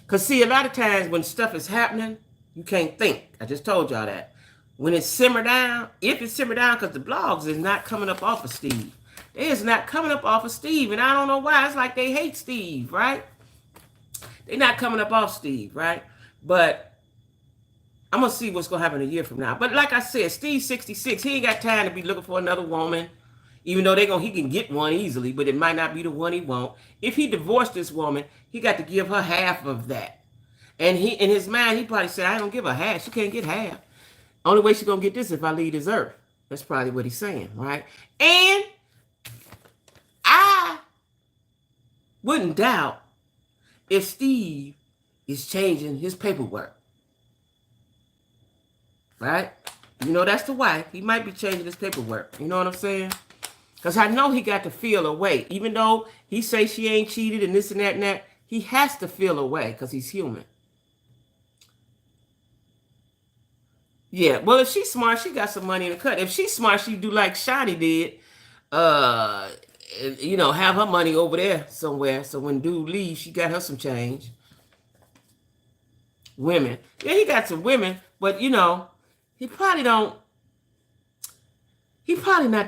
Because, see, a lot of times when stuff is happening, you can't think. I just told y'all that. When it simmer down, if it simmer down, because the blogs is not coming up off of Steve. It is not coming up off of Steve, and I don't know why. It's like they hate Steve, right? They're not coming up off Steve, right? But I'm going to see what's going to happen a year from now. But like I said, Steve's 66. He ain't got time to be looking for another woman. Even though he can get one easily, but it might not be the one he want. If he divorced this woman, he got to give her half of that. And he, in his mind, he probably said, "I don't give her half. She can't get half. Only way she's going to get this is if I leave this earth." That's probably what he's saying, right? And I wouldn't doubt if Steve is changing his paperwork. Right? You know, that's the wife. He might be changing his paperwork. You know what I'm saying? Because I know he got to feel a way. Even though he say she ain't cheated and this and that, he has to feel a way because he's human. Yeah, well, if she's smart, she got some money in the cut. If she's smart, she do like Shani did. You know, have her money over there somewhere. So when dude leaves, she got her some change. Women. Yeah, he got some women, but you know, he probably not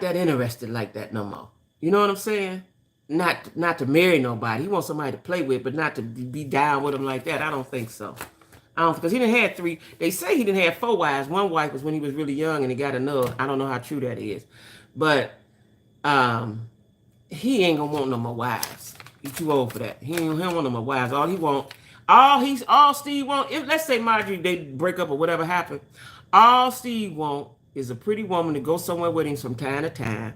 that interested like that no more. You know what I'm saying? Not to marry nobody. He wants somebody to play with, but not to be down with him like that. I don't think so. Because he didn't have 3. They say he didn't have 4 wives. One wife was when he was really young and he got another. I don't know how true that is. But he ain't gonna want no more wives. He's too old for that. He don't want no more wives. All Steve want, if let's say Marjorie, they break up or whatever happened, all Steve want is a pretty woman to go somewhere with him from time to time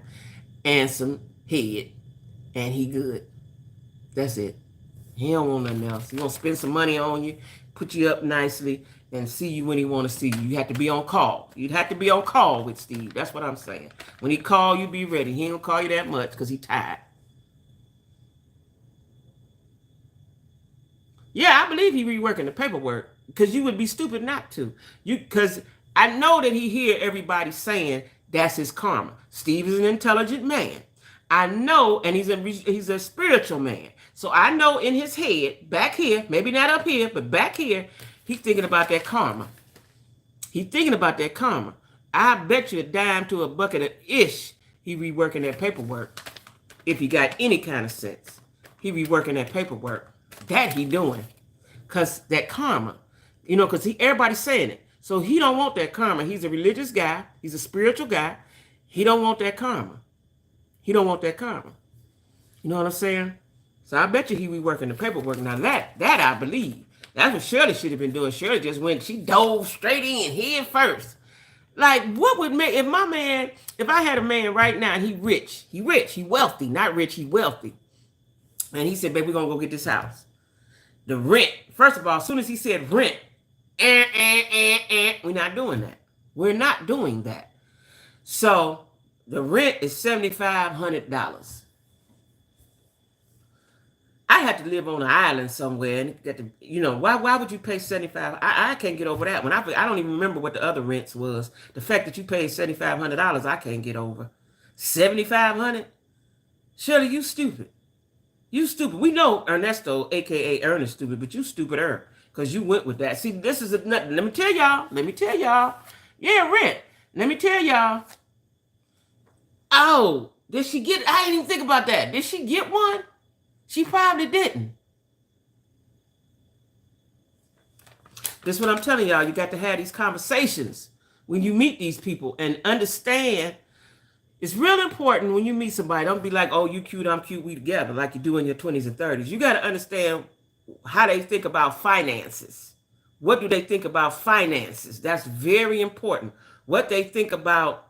and some head, and he good. That's it. He don't want nothing else. He gonna spend some money on you, put you up nicely, and see you when he want to see you. You have to be on call. You'd have to be on call with Steve. That's what I'm saying. When he call you, be ready. He ain't gonna call you that much because he tired. Yeah, I believe he reworking the paperwork because you would be stupid not to. You because I know that he hear everybody saying that's his karma. Steve is an intelligent man. I know, and he's a spiritual man. So I know in his head, back here, maybe not up here, but back here, he's thinking about that karma. He's thinking about that karma. I bet you a dime to a bucket of ish he reworking that paperwork. If he got any kind of sense, he reworking that paperwork. That he doing. Cause that karma, cause everybody's saying it. So he don't want that karma. He's a religious guy. He's a spiritual guy. He don't want that karma. He don't want that karma. You know what I'm saying? So I bet you he reworking the paperwork. Now that I believe. That's what Shirley should have been doing. Shirley just went, she dove straight in, head first. Like, what would make, if I had a man right now and he rich, he wealthy, not rich, he wealthy. And he said, babe, we're going to go get this house. The rent, first of all, as soon as he said rent, we're not doing that. We're not doing that. So the rent is $7,500. I had to live on an island somewhere and get to, why would you pay $75? I can't get over that one. I don't even remember what the other rents was. The fact that you paid $7,500, I can't get over. $7,500? Shirley, you stupid. You stupid. We know Ernesto, aka Ernest, stupid, but you stupider because you went with that. See, this is nothing. Let me tell y'all. Yeah, rent. Let me tell y'all. Oh, did she get? I didn't even think about that. Did she get one? She probably didn't. This is what I'm telling y'all. You got to have these conversations when you meet these people and understand. It's real important when you meet somebody. Don't be like, oh, you cute, I'm cute, we together, like you do in your 20s and 30s. You got to understand how they think about finances. What do they think about finances? That's very important. What they think about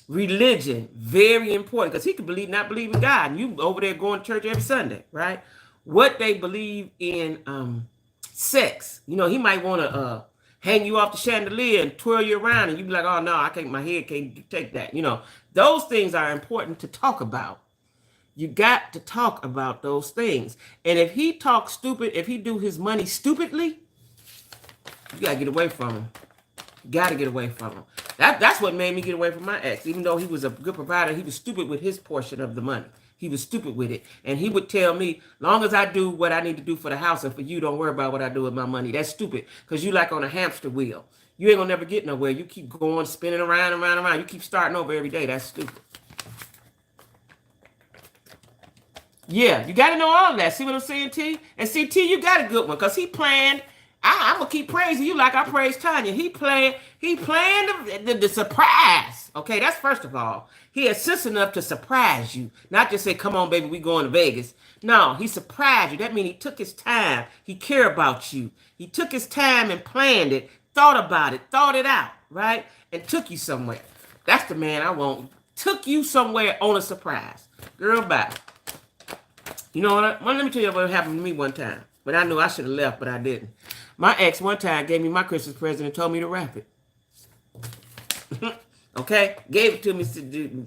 religion, very important. Because he could not believe in God. And you over there going to church every Sunday, right? What they believe in sex. He might want to hang you off the chandelier and twirl you around, and you be like, oh, no, I can't, my head can't take that. Those things are important to talk about. You got to talk about those things. And if he talks stupid, if he do his money stupidly, you got to get away from him. You got to get away from him. That's what made me get away from my ex. Even though he was a good provider, he was stupid with his portion of the money. He was stupid with it. And he would tell me, long as I do what I need to do for the house and for you, don't worry about what I do with my money. That's stupid. Because you like on a hamster wheel. You ain't going to never get nowhere. You keep going, spinning around and around and around. You keep starting over every day. That's stupid. Yeah, you got to know all of that. See what I'm saying, T? And see, T, you got a good one. Because he planned. I'm going to keep praising you like I praised Tanya. He planned the surprise. Okay, that's first of all. He had sense enough to surprise you. Not just say, come on, baby, we going to Vegas. No, he surprised you. That means he took his time. He cared about you. He took his time and planned it, thought about it, thought it out, right? And took you somewhere. That's the man I want. Took you somewhere on a surprise. Girl, bye. You know what? Let me tell you what happened to me one time. But I knew I should have left, but I didn't. My ex one time gave me my Christmas present and told me to wrap it. Okay? Gave it to me,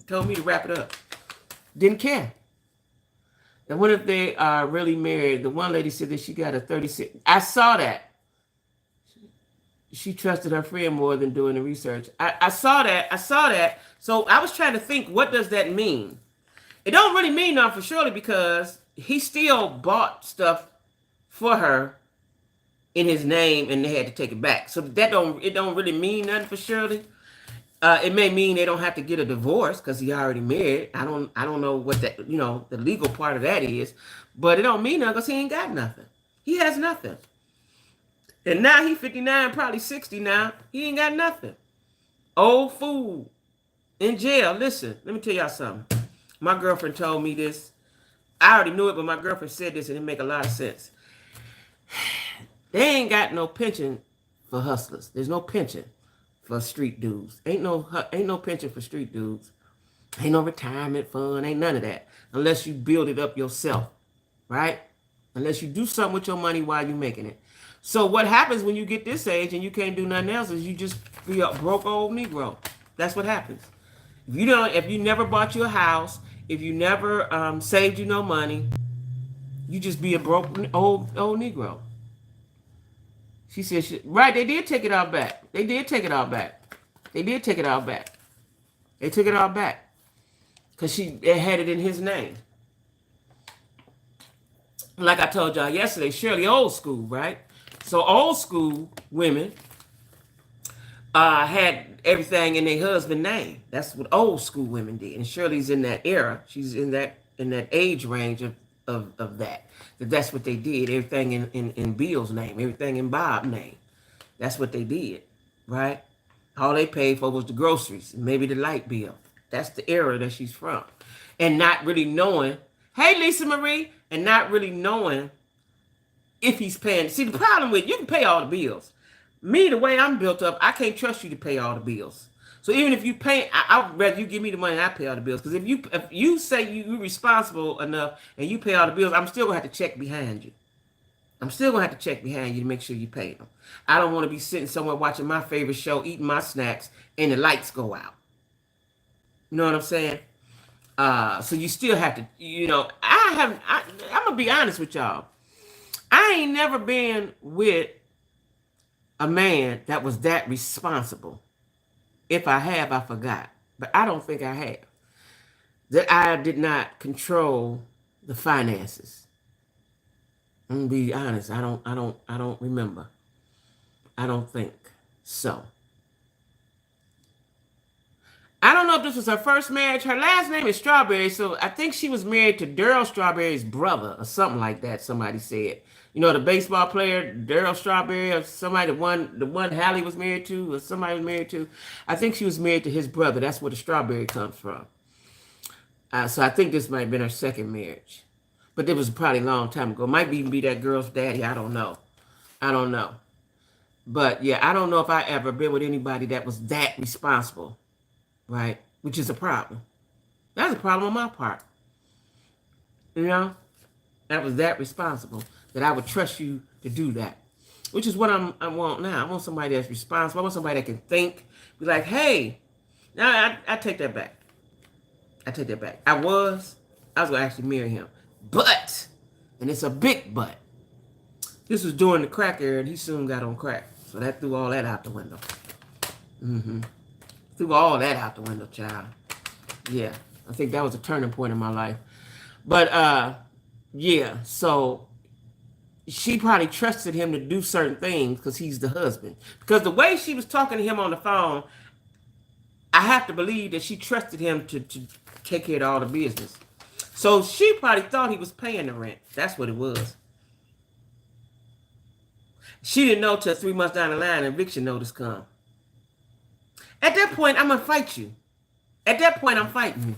told me to wrap it up. Didn't care. And what if they are really married? The one lady said that she got a 36. I saw that. She trusted her friend more than doing the research. I saw that. So I was trying to think, what does that mean? It don't really mean nothing for Shirley because he still bought stuff for her in his name and they had to take it back. So it don't really mean nothing for Shirley. It may mean they don't have to get a divorce because he already married. I don't know what that, the legal part of that is, but it don't mean nothing because he ain't got nothing. He has nothing. And now he's 59, probably 60 now. He ain't got nothing. Old fool in jail. Listen, let me tell y'all something. My girlfriend told me this. I already knew it, but my girlfriend said this and it make a lot of sense. They ain't got no pension for hustlers. There's no pension. for street dudes. Ain't no pension for street dudes. Ain't no retirement fund. Ain't none of that unless you build it up yourself, right? Unless you do something with your money while you're making it. So what happens when you get this age and you can't do nothing else is you just be a broke old Negro. That's what happens. If you never bought you a house, if you never saved you no money, you just be a broke old Negro. She said, right, they did take it all back. They did take it all back. They did take it all back. They took it all back. Because it had it in his name. Like I told y'all yesterday, Shirley old school, right? So old school women had everything in their husband's name. That's what old school women did. And Shirley's in that era. She's in that age range of that. That's what they did. Everything in Bill's name, everything in Bob's name. That's what they did, right? All they paid for was the groceries, maybe the light bill. That's the era that she's from. And not really knowing, hey, Lisa Marie, and not really knowing if he's paying. See, the problem with, you can pay all the bills. Me, the way I'm built up, I can't trust you to pay all the bills. So even if you pay, I'd rather you give me the money and I pay all the bills. Because if you say you're responsible enough and you pay all the bills, I'm still going to have to check behind you. I'm still going to have to check behind you to make sure you pay them. I don't want to be sitting somewhere watching my favorite show, eating my snacks, and the lights go out. You know what I'm saying? So you still have to, I'm going to be honest with y'all. I ain't never been with a man that was that responsible. If I have, I forgot. But I don't think I have. That I did not control the finances. I'm gonna be honest. I don't remember. I don't think so. I don't know if this was her first marriage. Her last name is Strawberry, so I think she was married to Darryl Strawberry's brother or something like that. Somebody said, the baseball player Darryl Strawberry, or somebody, the one Hallie was married to, or somebody was married to. I think she was married to his brother. That's where the Strawberry comes from. So I think this might have been her second marriage, but it was probably a long time ago. Might even be that girl's daddy. I don't know. But yeah, I don't know if I ever been with anybody that was that responsible. Right? Which is a problem. That's a problem on my part. That was that responsible, that I would trust you to do that. Which is what I want now. I want somebody that's responsible. I want somebody that can think, be like, hey, now I take that back. I was going to actually marry him. But, and it's a big but, this was during the crack era, and he soon got on crack. So that threw all that out the window. Threw all that out the window, child. Yeah, I think that was a turning point in my life. But, yeah, so she probably trusted him to do certain things because he's the husband. Because the way she was talking to him on the phone, I have to believe that she trusted him to take care of all the business. So she probably thought he was paying the rent. That's what it was. She didn't know till 3 months down the line, an eviction notice come. At that point, I'm going to fight you. At that point, I'm fighting you.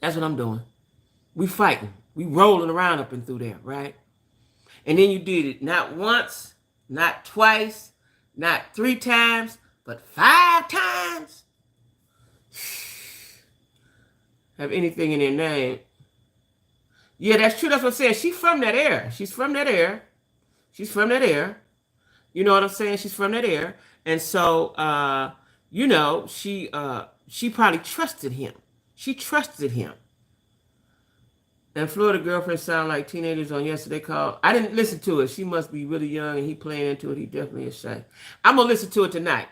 That's what I'm doing. We fighting. We rolling around up and through there, right? And then you did it not once, not twice, not 3 times, but 5 times. Have anything in their name. Yeah, that's true. That's what I'm saying. She's from that era. She's from that era. You know what I'm saying? She's from that era. And so, she probably trusted him. She trusted him. And Florida girlfriend sound like teenagers on Yesterday Call. I didn't listen to it. She must be really young, and he playing into it. He definitely is shy. I'm going to listen to it tonight.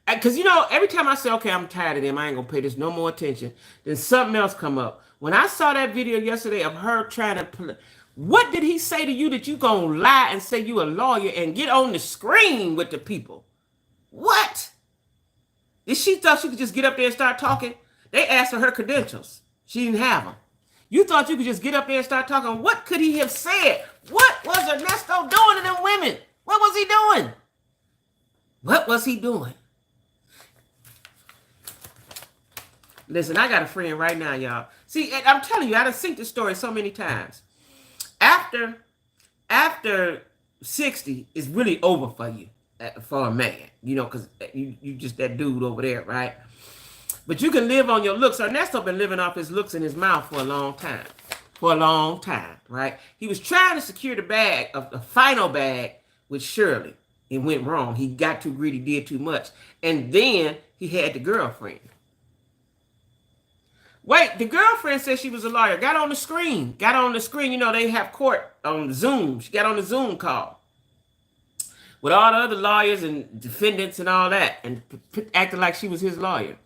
Because, every time I say, okay, I'm tired of them, I ain't going to pay this no more attention, then something else come up. When I saw that video yesterday of her trying to what did he say to you that you going to lie and say you a lawyer and get on the screen with the people? What? Did she thought she could just get up there and start talking? They asked for her credentials. She didn't have them. You thought you could just get up there and start talking. What could he have said? What was Ernesto doing to them women? What was he doing? What was he doing? Listen, I got a friend right now, y'all. See, I'm telling you, I done seen this story so many times. After 60 is really over for you. for a man, you know, because you just that dude over there, right? But you can live on your looks. Ernesto been living off his looks in his mouth for a long time. For a long time, right? He was trying to secure the bag, of the final bag with Shirley. It went wrong. He got too greedy, did too much. And then he had the girlfriend. Wait, the girlfriend said she was a lawyer. Got on the screen. Got on the screen. You know, they have court on Zoom. She got on the Zoom call with all the other lawyers and defendants and all that, and acting like she was his lawyer.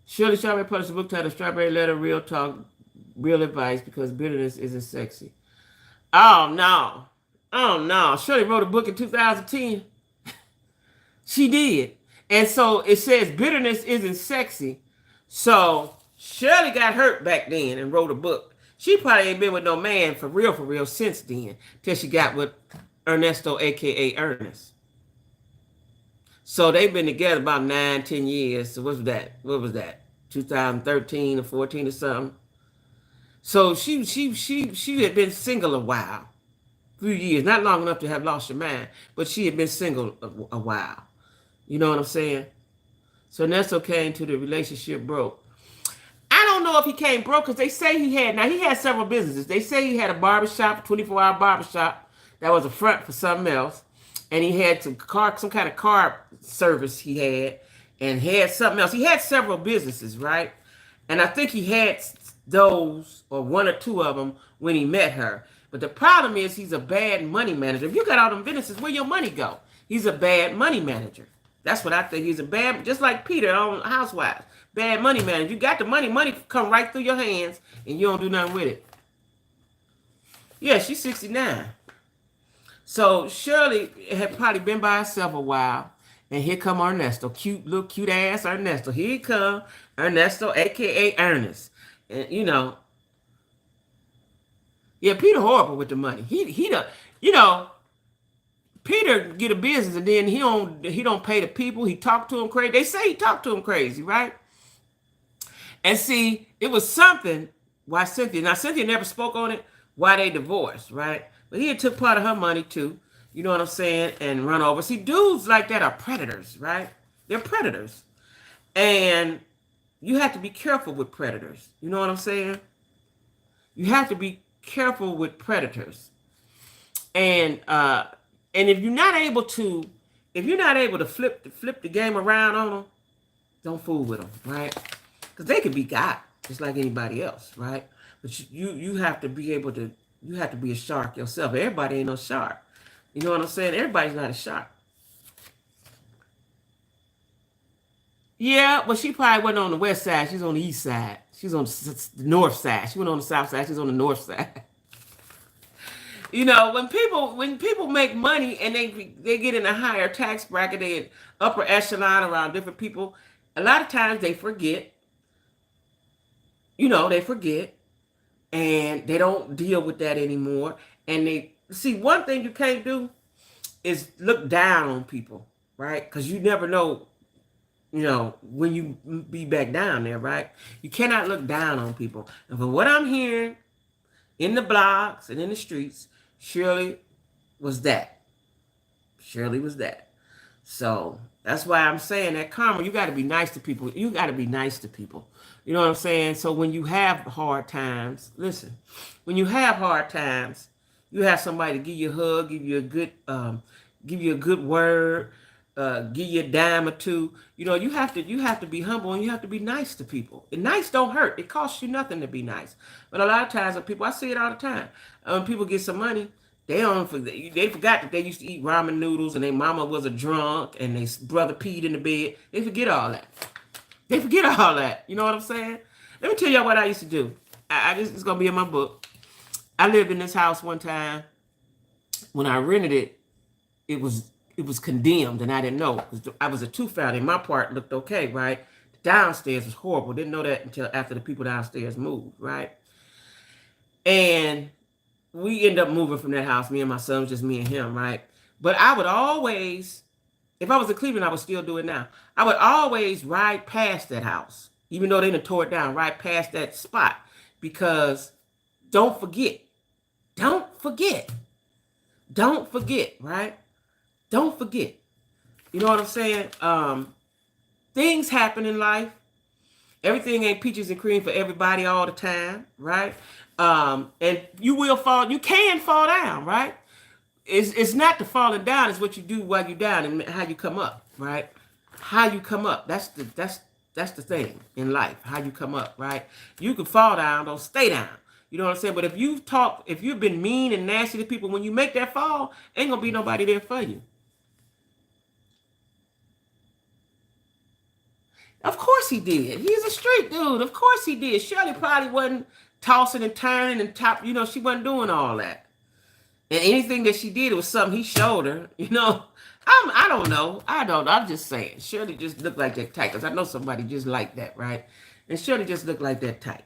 Shirley Strawberry published a book titled Strawberry Letter, Real Talk, Real Advice, because bitterness isn't sexy. Oh, no. Oh, no. Shirley wrote a book in 2010. She did. And so it says bitterness isn't sexy. So Shirley got hurt back then and wrote a book. She probably ain't been with no man for real since then, till she got with Ernesto, a.k.a. Ernest. So they've been together about 9-10 years. So what was that? 2013 or 14 or something. So she had been single a while. A few years. Not long enough to have lost her mind, but she had been single a while. You know what I'm saying? So Ernesto came to the relationship broke. I don't know if he came broke, because they say he had several businesses. They say he had a barbershop, 24-hour barbershop that was a front for something else. And he had some kind of car service he had, and had something else. He had several businesses, right? And I think he had those, or one or two of them, when he met her. But the problem is he's a bad money manager. If you got all them businesses, where your money go? He's a bad money manager. That's what I think. He's a bad, just like Peter on Housewives. Bad money manager. You got the money come right through your hands, and you don't do nothing with it. Yeah, she's 69. So Shirley had probably been by herself a while, and here come Ernesto, cute ass Ernesto. Here he come, Ernesto, aka Ernest, and you know, yeah, Peter horrible with the money. He don't, you know, Peter get a business and then he don't pay the people. He talked to him crazy. They say he talked to him crazy, right? And see, it was something why Cynthia never spoke on it, why they divorced, right? But he had took part of her money too, you know what I'm saying, and run over. See, dudes like that are predators, right? They're predators. And you have to be careful with predators. You know what I'm saying? You have to be careful with predators. And if you're not able to flip the game around on them, don't fool with them, right? Because they can be got just like anybody else, right? But you have to be able to. You have to be a shark yourself. Everybody ain't no shark. You know what I'm saying? Everybody's not a shark. Yeah, but she probably wasn't on the west side. She's on the east side. She's on the north side. She went on the south side. She's on the north side. You know, when people make money and they get in a higher tax bracket, they in upper echelon around different people, a lot of times they forget. You know, they forget. And they don't deal with that anymore. And they see, one thing you can't do is look down on people, right? Because you never know, you know, when you be back down there, right? You cannot look down on people. And from what I'm hearing in the blogs and in the streets, Shirley was that. Shirley was that. So that's why I'm saying that karma, you got to be nice to people. You got to be nice to people. You know what I'm saying? So when you have hard times, listen, when you have hard times, you have somebody to give you a hug, give you a good word, give you a dime or two. You know, you have to be humble, and you have to be nice to people. And nice don't hurt. It costs you nothing to be nice. But a lot of times, I see it all the time. When people get some money, they forgot that they used to eat ramen noodles, and their mama was a drunk, and their brother peed in the bed. They forget all that. They forget all that. You know what I'm saying? Let me tell y'all what I used to do. It's going to be in my book. I lived in this house one time. When I rented it, it was condemned, and I didn't know. I was a two-family. My part looked okay, right? The downstairs was horrible. Didn't know that until after the people downstairs moved, right? And we ended up moving from that house. Me and my son, was just me and him, right? But I would always... If I was in Cleveland, I would still do it now. I would always ride past that house, even though they done tore it down, ride past that spot. Because don't forget, Don't forget, right? Don't forget. You know what I'm saying? Things happen in life. Everything ain't peaches and cream for everybody all the time, right? And you will fall. You can fall down, right? It's not the falling down. It's what you do while you're down and how you come up, right? How you come up. That's the thing in life. How you come up, right? You can fall down, don't stay down. You know what I'm saying? But if you've been mean and nasty to people, when you make that fall, ain't gonna be nobody there for you. Of course he did. He's a street dude. Of course he did. Shirley probably wasn't tossing and turning and top. She wasn't doing all that. And anything that she did, it was something he showed her. I don't know. I'm just saying. Shirley just looked like that type. Because I know somebody just like that, right? And Shirley just looked like that type.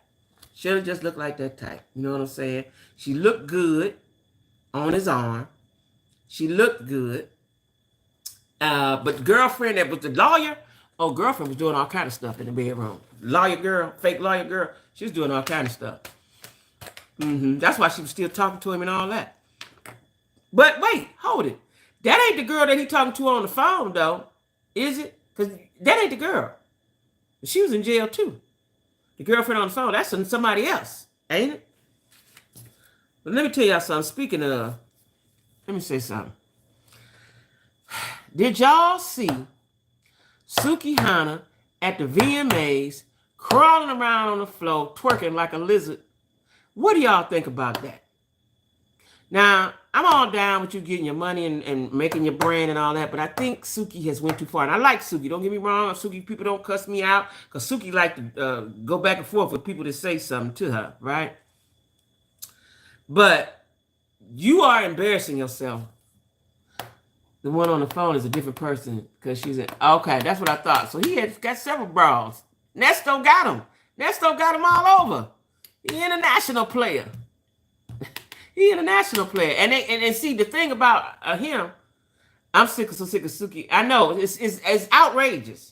Shirley just looked like that type. You know what I'm saying? She looked good on his arm. She looked good. But girlfriend that was the lawyer, girlfriend was doing all kind of stuff in the bedroom. Lawyer girl, fake lawyer girl, she was doing all kind of stuff. That's why she was still talking to him and all that. But wait, hold it. That ain't the girl that he talking to on the phone, though, is it? Because that ain't the girl. She was in jail, too. The girlfriend on the phone, that's somebody else, ain't it? But let me tell y'all something. Speaking of, let me say something. Did y'all see Suki Hana at the VMAs crawling around on the floor, twerking like a lizard? What do y'all think about that? Now, I'm all down with you getting your money and making your brand and all that, but I think Suki has went too far. And I like Suki. Don't get me wrong. Suki, people don't cuss me out because Suki like to go back and forth with people that say something to her, right? But you are embarrassing yourself. The one on the phone is a different person because she's okay, that's what I thought. So he had got several bras. Nesto got him. Nesto got him all over. He international player. He international player. And see, the thing about him, I'm so sick of Suki. I know, it's outrageous.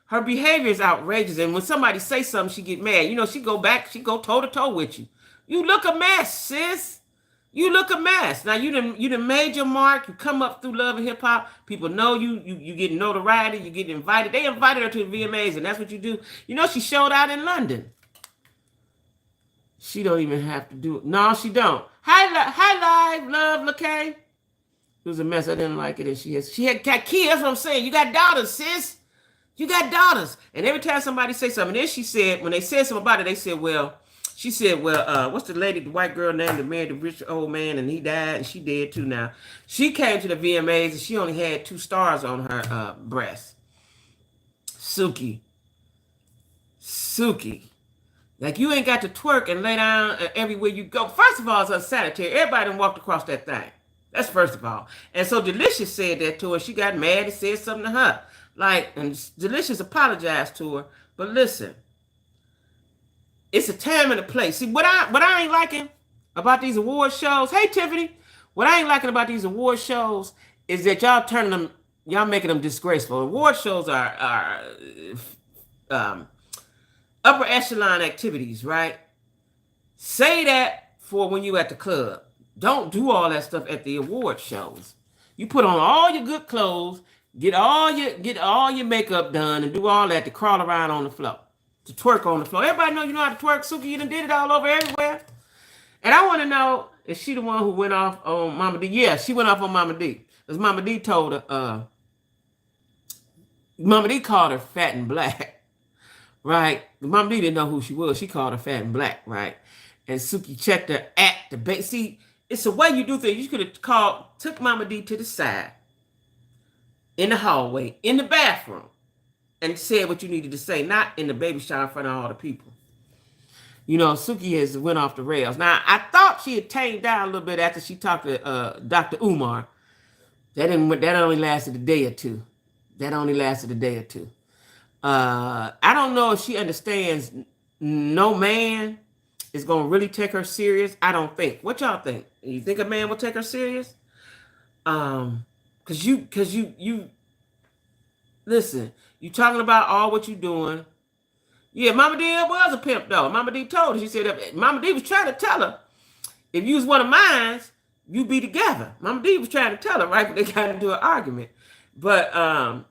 Her behavior is outrageous. And when somebody say something, she get mad. She go back, she go toe-to-toe with you. You look a mess, sis. You look a mess. Now you done made your mark. You come up through Love and Hip Hop. People know you. You get notoriety. You get invited. They invited her to the VMAs, and that's what you do. She showed out in London. She don't even have to do it. No, she don't. Hi, live, love, LaKay. It was a mess. I didn't like it. And she had got kids. That's what I'm saying. You got daughters, sis. You got daughters. And every time somebody say something, then she said, when they said something about it, they said, she said, what's the lady, the white girl name that married the rich old man and he died and she dead too now. She came to the VMAs and she only had 2 stars on her breast. Suki. Like, you ain't got to twerk and lay down everywhere you go. First of all, it's unsanitary. Everybody done walked across that thing. That's first of all. And so Delicious said that to her. She got mad and said something to her. And Delicious apologized to her. But listen. It's a time and a place. See, what I ain't liking about these award shows, hey, Tiffany, what I ain't liking about these award shows is that y'all making them disgraceful. Award shows are upper echelon activities, right? Say that for when you at the club. Don't do all that stuff at the award shows. You put on all your good clothes, get all your makeup done, and do all that to crawl around on the floor. To twerk on the floor. Everybody know you know how to twerk. Suki, you done did it all over everywhere. And I want to know, is she the one who went off on Mama D? Yeah, she went off on Mama D. Because Mama D told her, Mama D called her fat and black. Right? Mama D didn't know who she was. She called her fat and black, right? And Suki checked her at the base. See, it's the way you do things. You could have took Mama D to the side, in the hallway, in the bathroom, and said what you needed to say, not in the baby shower in front of all the people. Suki has went off the rails. Now, I thought she had tamed down a little bit after she talked to Dr. Umar. That only lasted a day or two. I don't know if she understands no man is going to really take her serious. I don't think. What y'all think? You think a man will take her serious? Because you listen, you talking about all what you doing. Yeah, Mama D was a pimp, though. Mama D told her. She said, Mama D was trying to tell her, if you was one of mine, you be together. Mama D was trying to tell her, right? But they got into an argument. But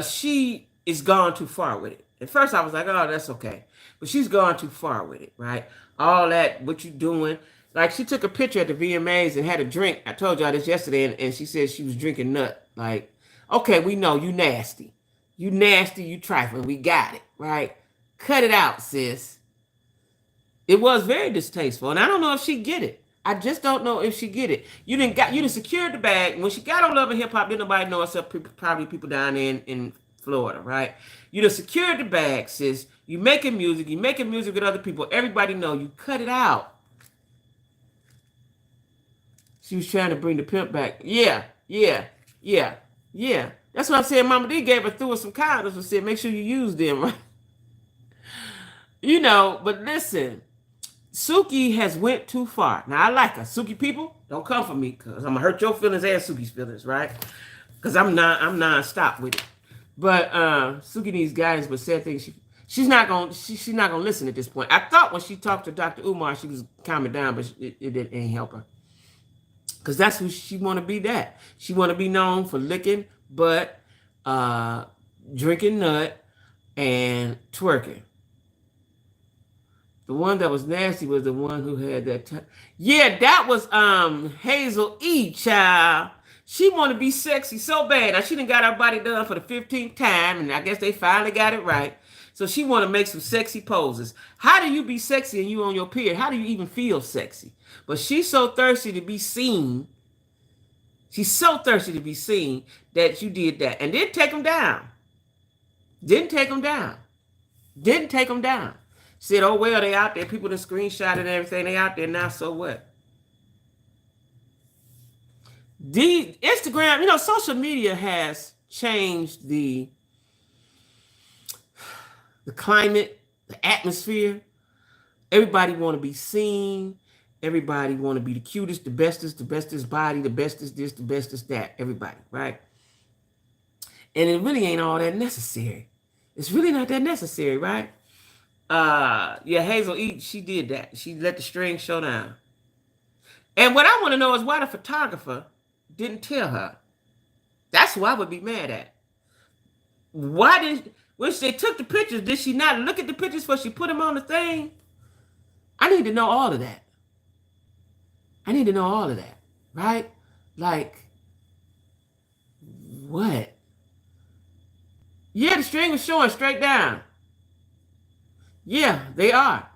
she is gone too far with it. At first I was like, oh, that's okay. But she's gone too far with it, right? All that, what you doing. Like, she took a picture at the VMAs and had a drink. I told y'all this yesterday, and she said she was drinking nut. Like, okay, we know you nasty. You nasty, you trifling. We got it, right? Cut it out, sis. It was very distasteful, and I don't know if she get it. I just don't know if she get it. You didn't secure the bag. When she got on Love and Hip Hop, didn't nobody know except probably people down in Florida, right? You done secured the bag, sis. You making music with other people. Everybody know you cut it out. She was trying to bring the pimp back. Yeah. That's what I said. Mama D gave her through some condoms and said, make sure you use them, right? But listen, Suki has went too far. Now, I like her. Suki people, don't come for me, because I'm going to hurt your feelings and Suki's feelings, right? Because I'm non-stop with it. But Suki needs guidance, but said things she's not gonna listen at this point. I thought when she talked to Dr. Umar, she was calming down, but it didn't help her. Because that's who she want to be. That she want to be known for licking butt, drinking nut, and twerking. The one that was nasty was the one who had that. Yeah, that was Hazel E. Child. She want to be sexy so bad. Now, she done got her body done for the 15th time, and I guess they finally got it right. So she want to make some sexy poses. How do you be sexy and you on your period? How do you even feel sexy? But she's so thirsty to be seen. She's so thirsty to be seen that you did that. And didn't take them down. Didn't take them down. Said, oh, well, they out there. People done screenshot and everything. They out there now, so what? The Instagram, social media has changed the climate, the atmosphere. Everybody want to be seen. Everybody want to be the cutest, the bestest body, the bestest this, the bestest that. Everybody, right? And it really ain't all that necessary. It's really not that necessary, right? Hazel E, she did that. She let the string show down. And what I want to know is why the photographer didn't tell her. That's who I would be mad at. When they took the pictures, did she not look at the pictures before she put them on the thing? I need to know all of that. Right? Like, what? Yeah, the string was showing straight down. Yeah, they are.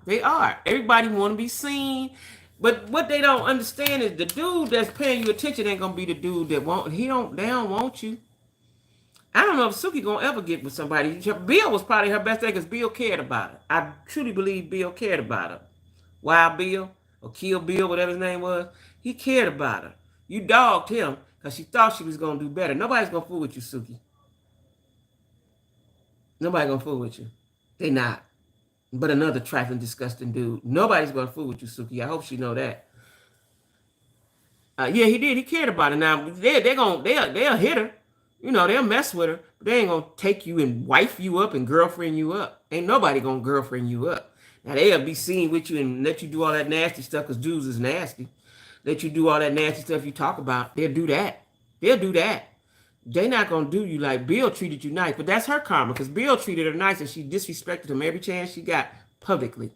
Everybody want to be seen. But what they don't understand is the dude that's paying you attention ain't gonna be the dude that they don't want you. I don't know if Suki gonna ever get with somebody. Bill was probably her best thing because Bill cared about her. I truly believe Bill cared about her. Wild Bill or Kill Bill, whatever his name was, he cared about her. You dogged him because she thought she was gonna do better. Nobody's gonna fool with you, Suki. Nobody gonna fool with you. They not. But another trifling, disgusting dude. Nobody's gonna fool with you, Suki. I hope she know that. Yeah, he did. He cared about her. Now they'll hit her. They'll mess with her. But they ain't gonna take you and wife you up and girlfriend you up. Ain't nobody gonna girlfriend you up. Now they'll be seen with you and let you do all that nasty stuff because dudes is nasty. Let you do all that nasty stuff you talk about. They'll do that. They not gonna do you like Bill treated you nice, but that's her karma because Bill treated her nice and she disrespected him every chance she got publicly.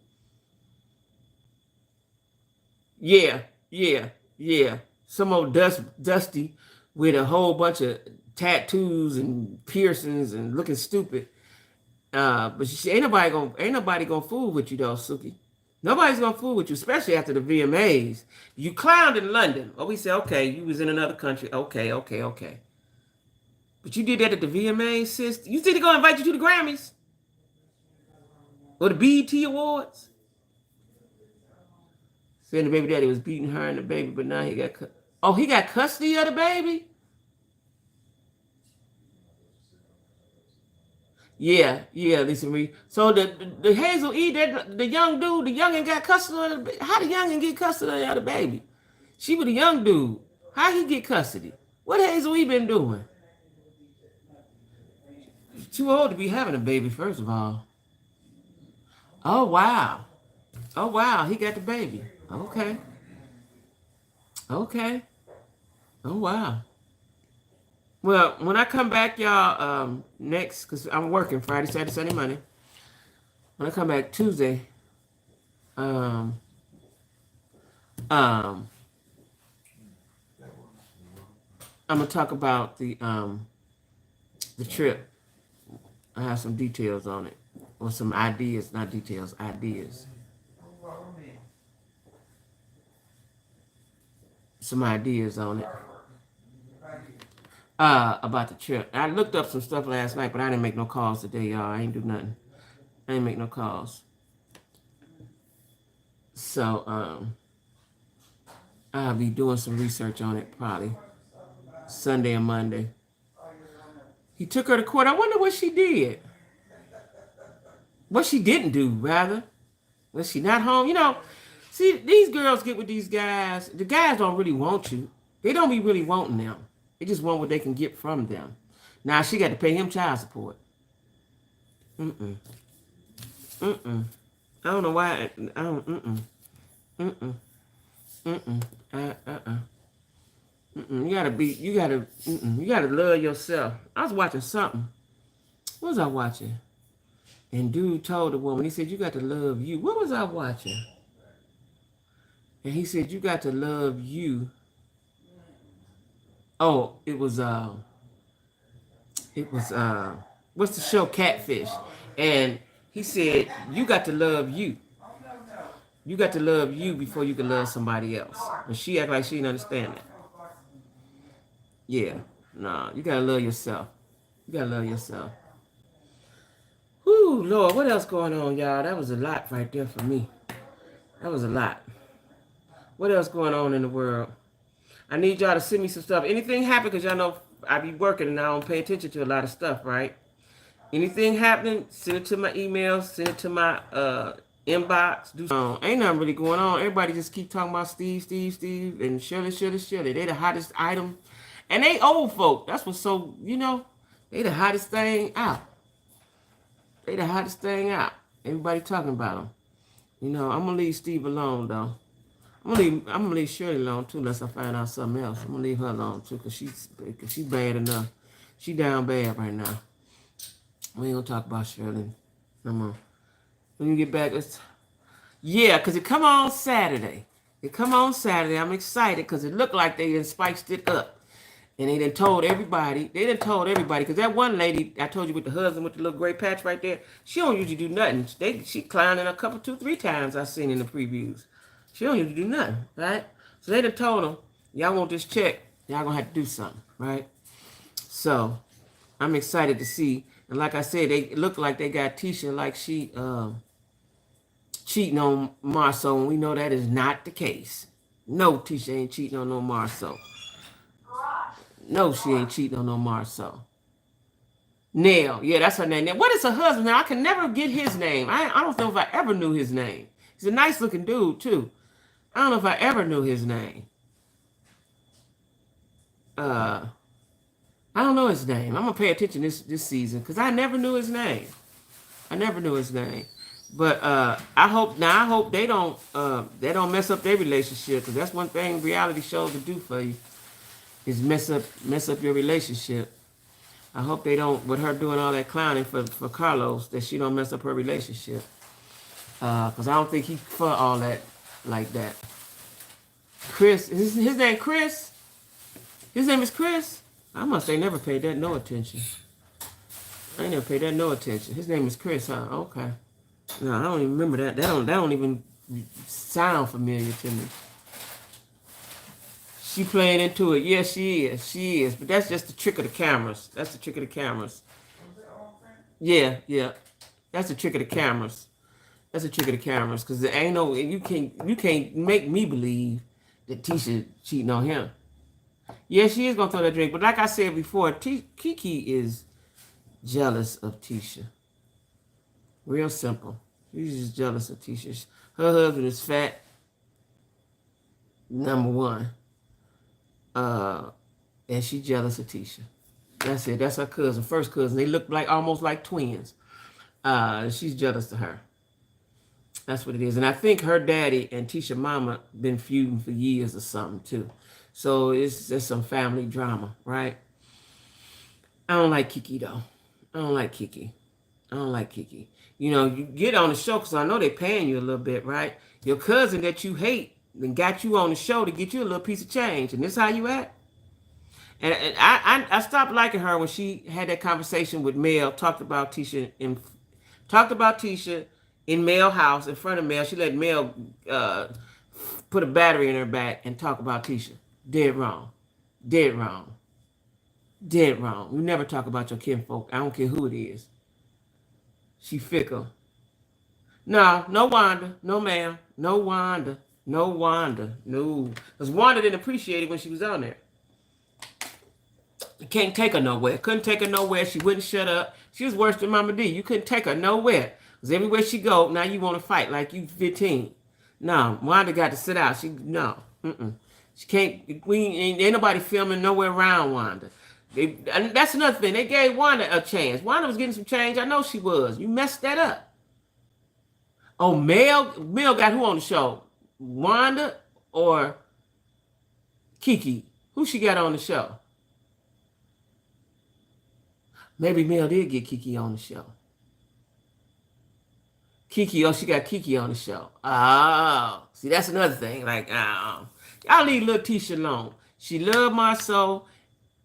Yeah. Some old Dusty with a whole bunch of tattoos and piercings and looking stupid. But ain't nobody gonna fool with you though, Suki. Nobody's gonna fool with you, especially after the VMAs. You clowned in London. Oh, we say, okay, you was in another country. Okay. But you did that at the VMAs, sis. You think they're gonna invite you to the Grammys? Or the BET Awards? Saying the baby daddy was beating her and the baby, but now he got custody of the baby? Yeah, Lisa Marie. So the Hazel E, the young dude, the youngin got custody of the baby. How the youngin get custody of the baby? She was a young dude. How he get custody? What Hazel E been doing? Too old to be having a baby, first of all. Oh, wow. He got the baby. Okay. Okay. Oh wow. Well, when I come back, y'all, next, because I'm working Friday, Saturday, Sunday, Monday. When I come back Tuesday, um, um, I'm gonna talk about the trip. I have some details on it, or some ideas, not details, ideas. Some ideas on it. About the trip. I looked up some stuff last night, but I didn't make no calls today, y'all. I ain't do nothing. I ain't make no calls. So, I'll be doing some research on it probably Sunday or Monday. He took her to court. I wonder what she did. What she didn't do, rather. Was she not home? You know, see, these girls get with these guys. The guys don't really want you. They don't be really wanting them. They just want what they can get from them. Now she got to pay him child support. Mm-mm. Mm-mm. I don't know why. I don't. Mm-mm. Mm-mm. Mm-mm. Uh-uh. Mm-mm. You gotta love yourself. I was watching something. What was I watching? And dude told the woman, he said, you got to love you. What was I watching? And he said, you got to love you. Oh, what's the show? Catfish. And he said, you got to love you. You got to love you before you can love somebody else. And she act like she didn't understand that. Yeah. Nah, you gotta love yourself. You gotta love yourself. Whoo, Lord, what else going on, y'all? That was a lot right there for me. That was a lot. What else going on in the world? I need y'all to send me some stuff. Anything happen? Because y'all know I be working and I don't pay attention to a lot of stuff, right? Anything happening, send it to my email, send it to my inbox. Ain't nothing really going on. Everybody just keep talking about Steve, and Shirley. They the hottest item. And they old folk. That's what's so, they the hottest thing out. They the hottest thing out. Everybody talking about them. I'm gonna leave Steve alone though. I'm gonna leave Shirley alone too, unless I find out something else. I'm gonna leave her alone too, cause she's bad enough. She down bad right now. We ain't gonna talk about Shirley no more. When you get back, cause it come on Saturday. I'm excited cause it looked like they done spiced it up. And they done told everybody, because that one lady I told you with the husband with the little gray patch right there, she don't usually do nothing. She clowning a couple, 2-3 times I seen in the previews. She don't usually do nothing, right? So they done told them, y'all want this check, y'all gonna have to do something, right? So I'm excited to see. And like I said, they look like they got Tisha like she cheating on Marceau, and we know that is not the case. No, Tisha ain't cheating on no Marceau. No, she ain't cheating on no Marceau. Nell, yeah, that's her name. Now, what is her husband? Now, I can never get his name. I don't know if I ever knew his name. He's a nice looking dude, too. I don't know if I ever knew his name. I don't know his name. I'm going to pay attention this season because I never knew his name. But I hope they don't mess up their relationship, because that's one thing reality shows will do for you, is mess up your relationship. I hope they don't, with her doing all that clowning for Carlos, that she don't mess up her relationship. Because I don't think he for all that like that. Chris, his name Chris? His name is Chris? I must say never paid that no attention. I ain't never paid that no attention. His name is Chris, huh? Okay. No, I don't even remember that. That don't even sound familiar to me. She playing into it. Yes, she is. But that's just the trick of the cameras. Yeah. That's the trick of the cameras. Because there ain't no, you can't make me believe that Tisha cheating on him. Yeah, she is gonna throw that drink. But like I said before, Kiki is jealous of Tisha. Real simple. She's just jealous of Tisha. Her husband is fat. Number one. And she jealous of Tisha. That's it. That's her cousin, first cousin. They look like almost like twins. She's jealous of her. That's what it is. And I think her daddy and Tisha mama been feuding for years or something too. So it's just some family drama, right? I don't like Kiki though. I don't like Kiki. I don't like Kiki. You know, you get on the show because I know they're paying you a little bit, right? Your cousin that you hate then got you on the show to get you a little piece of change, and this how you act. And I stopped liking her when she had that conversation with Mel, talked about Tisha in Mel house in front of Mel. She let Mel put a battery in her back and talk about Tisha. Dead wrong. Dead wrong. Dead wrong. We never talk about your kinfolk. I don't care who it is. She fickle. No, no Wanda. No ma'am. No Wanda. No Wanda. No. Because Wanda didn't appreciate it when she was on there. You can't take her nowhere. Couldn't take her nowhere. She wouldn't shut up. She was worse than Mama D. You couldn't take her nowhere. Because everywhere she go, now you want to fight like you 15. No, Wanda got to sit out. She can't. Ain't nobody filming nowhere around Wanda. And that's another thing. They gave Wanda a chance. Wanda was getting some change. I know she was. You messed that up. Oh, Mel got who on the show? Wanda or Kiki? Who she got on the show? Maybe Mel did get Kiki on the show. Kiki, she got Kiki on the show. Oh, see, that's another thing. Like, y'all leave little Tisha alone. She love my soul.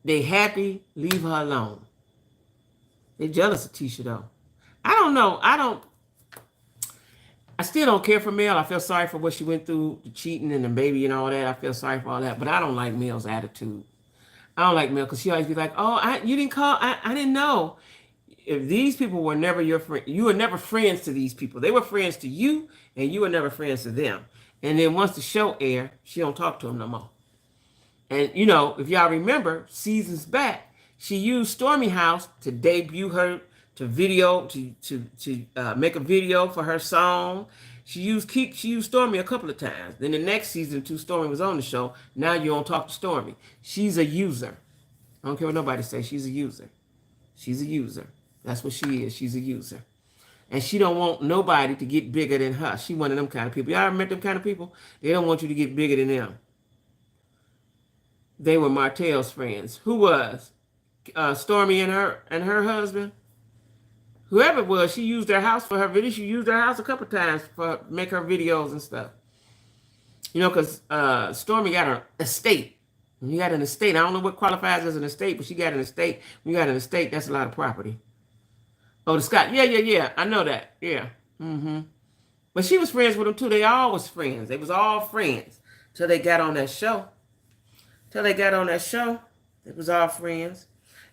They happy. Leave her alone. They jealous of Tisha though. I don't know. I still don't care for Mel. I feel sorry for what she went through, the cheating and the baby and all that. I feel sorry for all that. But I don't like Mel's attitude. I don't like Mel because she always be like, "Oh, you didn't call. I didn't know." If these people were never your friend, you were never friends to these people. They were friends to you, and you were never friends to them. And then once the show aired, she don't talk to them no more. And you know, if y'all remember, seasons back, she used Stormy House to debut her to make a video for her song. She used Stormy a couple of times. Then the next season, Stormy was on the show. Now you don't talk to Stormy. She's a user. I don't care what nobody says. She's a user. She's a user. That's what she is. She's a user. And she don't want nobody to get bigger than her. She one of them kind of people. Y'all ever met them kind of people? They don't want you to get bigger than them. They were Martell's friends. Who was? Stormy and her husband? Whoever it was, she used their house for her video. She used their house a couple times for make her videos and stuff. You know, because Stormy got an estate. When you got an estate, I don't know what qualifies as an estate, but she got an estate. When you got an estate, that's a lot of property. Oh, the Scott. Yeah. I know that. Yeah. But she was friends with them too. They all was friends. They was all friends till they got on that show. It was all friends.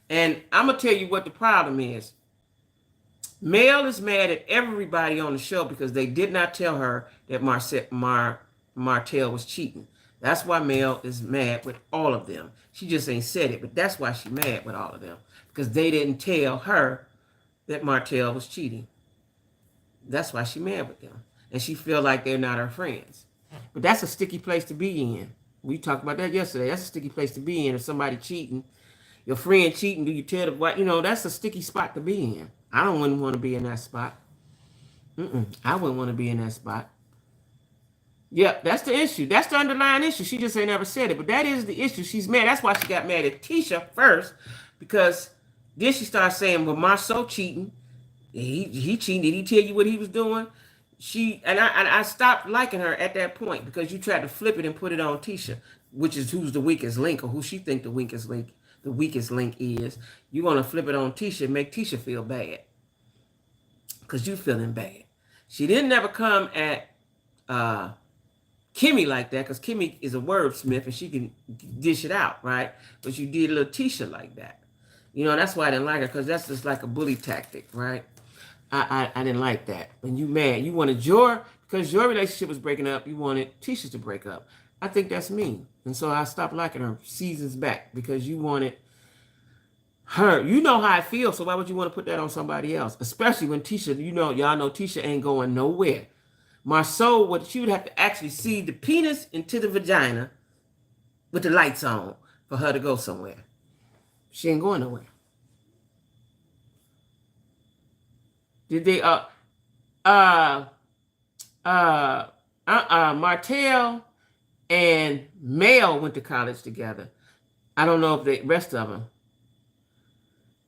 And I'm going to tell you what the problem is. Mel is mad at everybody on the show because they did not tell her that Martell was cheating. That's why Mel is mad with all of them. She just ain't said it, but that's why she's mad with all of them. Because they didn't tell her that Martell was cheating. That's why she's mad with them. And she feel like they're not her friends. But that's a sticky place to be in. We talked about that yesterday. That's a sticky place to be in. If somebody cheating, your friend cheating, do you tell the what? You know, that's a sticky spot to be in. I wouldn't want to be in that spot. I wouldn't want to be in that spot. Yeah, that's the issue. That's the underlying issue. She just ain't never said it. But that is the issue. She's mad. That's why she got mad at Tisha first. Because then she started saying, well, Marceau cheating. He cheating. Did he tell you what he was doing? I stopped liking her at that point because you tried to flip it and put it on Tisha, which is who's the weakest link or who she think the weakest link is. You want to flip it on Tisha and make Tisha feel bad because you feeling bad. She didn't ever come at Kimmy like that because Kimmy is a wordsmith and she can dish it out, right? But you did a little Tisha like that. You know, that's why I didn't like her because that's just like a bully tactic, right? I didn't like that. When you mad, you wanted because your relationship was breaking up, you wanted Tisha to break up. I think that's mean. And so I stopped liking her seasons back because you wanted her. You know how I feel, so why would you want to put that on somebody else? Especially when Tisha, y'all know Tisha ain't going nowhere. Marceau, she would have to actually see the penis into the vagina with the lights on for her to go somewhere. She ain't going nowhere. Did they Uh, Martell and Mel went to college together. I don't know if the rest of them.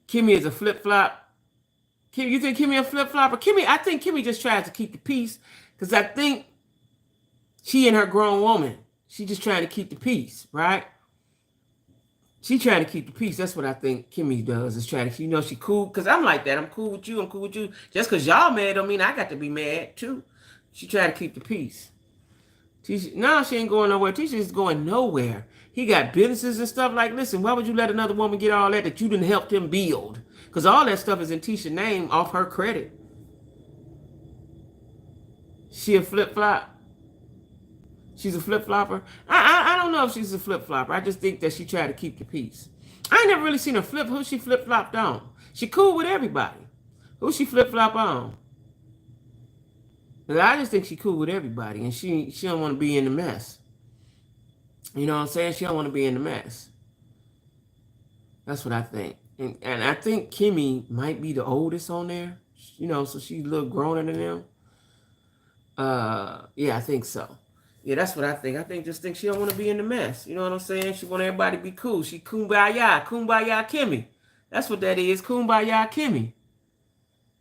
Kimmy is a flip flop. Kim, you think Kimmy a flip flopper? Kimmy, I think Kimmy just tries to keep the peace because I think she and her grown woman, she just trying to keep the peace, right? She trying to keep the peace. That's what I think Kimmy does. Is trying to, she cool. Cause I'm like that. I'm cool with you. I'm cool with you. Just cause y'all mad don't mean I got to be mad too. She trying to keep the peace. No, she ain't going nowhere. Tisha is going nowhere. He got businesses and stuff like, listen, why would you let another woman get all that you didn't help him build? Because all that stuff is in Tisha's name off her credit. She a flip-flop. She's a flip-flopper. I don't know if she's a flip-flopper. I just think that she tried to keep the peace. I ain't never really seen her flip. Who she flip-flopped on? She cool with everybody. Who she flip-flop on? I just think she cool with everybody, and she don't want to be in the mess. You know what I'm saying? She don't want to be in the mess. That's what I think. And I think Kimmy might be the oldest on there. So she's a little growner than them. Yeah, I think so. Yeah, that's what I think. I think she don't want to be in the mess. You know what I'm saying? She want everybody to be cool. She kumbaya Kimmy. That's what that is. Kumbaya Kimmy.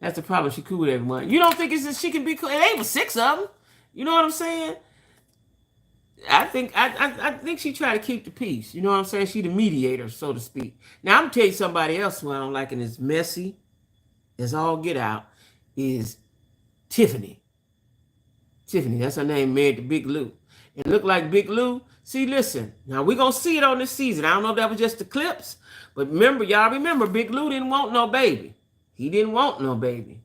That's the problem. She cool with everyone. You don't think it's that she can be cool? It ain't but 6 of them. You know what I'm saying? I think she try to keep the peace. You know what I'm saying? She the mediator, so to speak. Now I'm gonna tell you somebody else who I don't like, and it's messy as all get out, is Tiffany. Tiffany, that's her name, married to Big Lou. It looked like Big Lou. See, listen, now we're gonna see it on this season. I don't know if that was just the clips, but y'all remember Big Lou didn't want no baby. He didn't want no baby.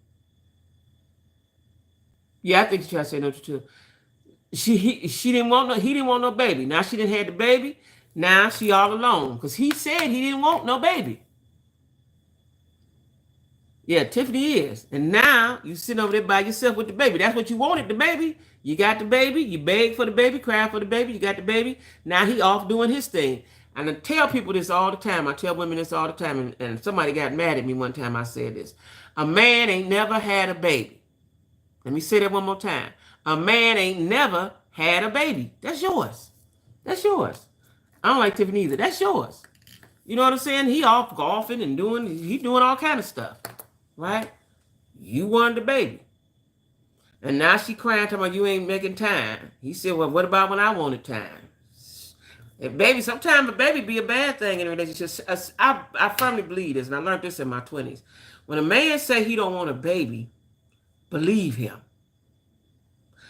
Yeah, I think she tried to say no too. He didn't want no baby. Now she didn't have the baby. Now she all alone because he said he didn't want no baby. Yeah, Tiffany is. And now you sitting over there by yourself with the baby. That's what you wanted, the baby. You got the baby. You begged for the baby, cried for the baby. You got the baby. Now he off doing his thing. And I tell people this all the time. I tell women this all the time. And somebody got mad at me one time I said this. A man ain't never had a baby. Let me say that one more time. A man ain't never had a baby. That's yours. That's yours. I don't like Tiffany either. That's yours. You know what I'm saying? He off golfing and doing all kind of stuff. Right? You wanted the baby. And now she crying, talking about you ain't making time. He said, well, what about when I wanted time? Sometimes a baby be a bad thing in a relationship. I firmly believe this, and I learned this in my 20s. When a man say he don't want a baby, believe him.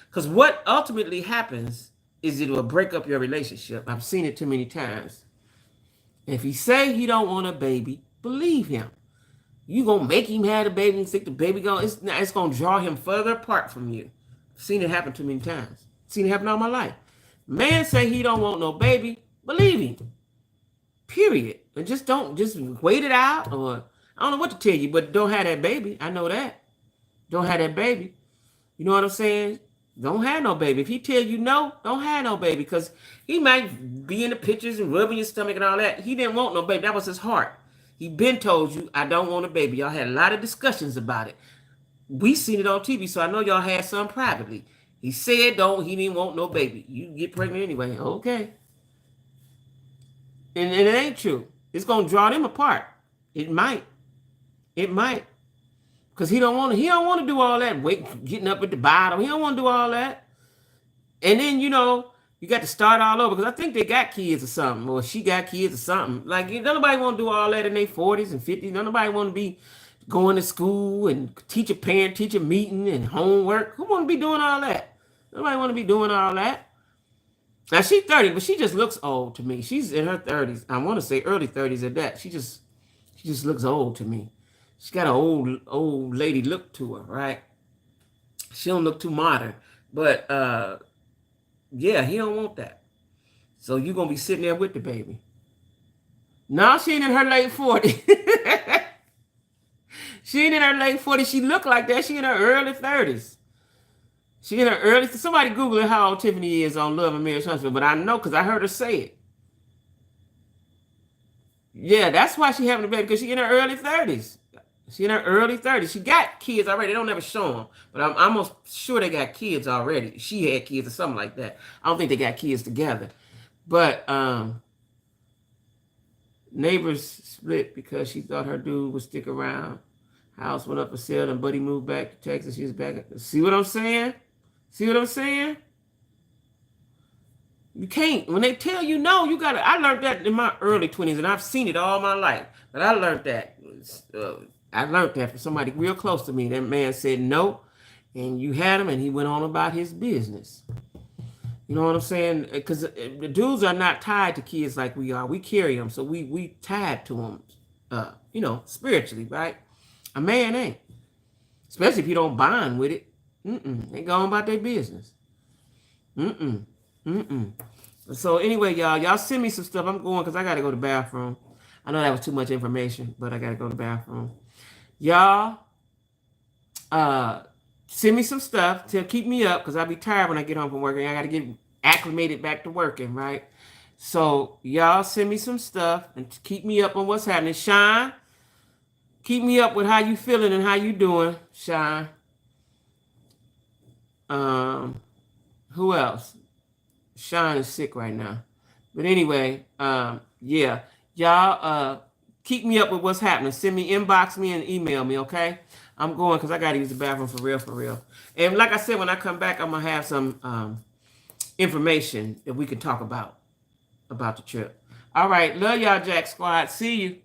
Because what ultimately happens is it will break up your relationship. I've seen it too many times. If he say he don't want a baby, believe him. You gonna make him have a baby and think the baby it's gonna draw him further apart from you. I've seen it happen too many times. Seen it happen all my life. Man say he don't want no baby, believe him. Period. And just wait it out, or I don't know what to tell you, but don't have that baby. I know that. Don't have that baby. You know what I'm saying? Don't have no baby. If he tell you no, don't have no baby, because he might be in the pictures and rubbing your stomach and all that. He didn't want no baby. That was his heart. He been told you, I don't want a baby. Y'all had a lot of discussions about it. We seen it on TV, so I know y'all had some privately. He said he didn't want no baby. You get pregnant anyway. Okay. And it ain't true. It's going to draw them apart. It might. It might. Because he don't want to do all that, getting up at the bottom. He don't want to do all that. And then, you got to start all over, because I think they got kids or something, or she got kids or something. Like, nobody want to do all that in their 40s and 50s. Nobody want to be going to school and teacher meeting and homework. Who want to be doing all that? Nobody want to be doing all that. Now, she's 30, but she just looks old to me. She's in her 30s. I want to say early 30s at that. She just looks old to me. She's got an old lady look to her, right? She don't look too modern. But, yeah, he don't want that. So you're going to be sitting there with the baby. No, she ain't in her late 40s. She ain't in her late 40s. She look like that. She in her early 30s. She in her early... Somebody Google how old Tiffany is on Love and Marriage Huntsville, but I know because I heard her say it. Yeah, that's why she having a baby, because she in her early 30s. She in her early 30s. She got kids already. They don't ever show them, but I'm almost sure they got kids already. She had kids or something like that. I don't think they got kids together. But neighbors split because she thought her dude would stick around. House went up for sale and Buddy moved back to Texas. She was back. See what I'm saying? See what I'm saying? You can't, when they tell you no, you gotta. I learned that in my early 20s, and I've seen it all my life. But I learned that. I learned that from somebody real close to me. That man said no, and you had him, and he went on about his business. You know what I'm saying? Because the dudes are not tied to kids like we are. We carry them, so we tied to them, spiritually, right? A man ain't, especially if you don't bond with it. They go on about their business. Mm-mm. Mm-mm. So anyway, y'all send me some stuff. I'm going because I got to go to the bathroom. I know that was too much information, but I got to go to the bathroom. Y'all, send me some stuff to keep me up because I'll be tired when I get home from working. I got to get acclimated back to working, right? So y'all send me some stuff and keep me up on what's happening. Shine, keep me up with how you feeling and how you doing, Shine. Who else? Sean is sick right now. But anyway, yeah. Y'all keep me up with what's happening. Send me, inbox me and email me, okay? I'm going because I got to use the bathroom for real. And like I said, when I come back, I'm going to have some information that we can talk about the trip. All right. Love y'all, Jack Squad. See you.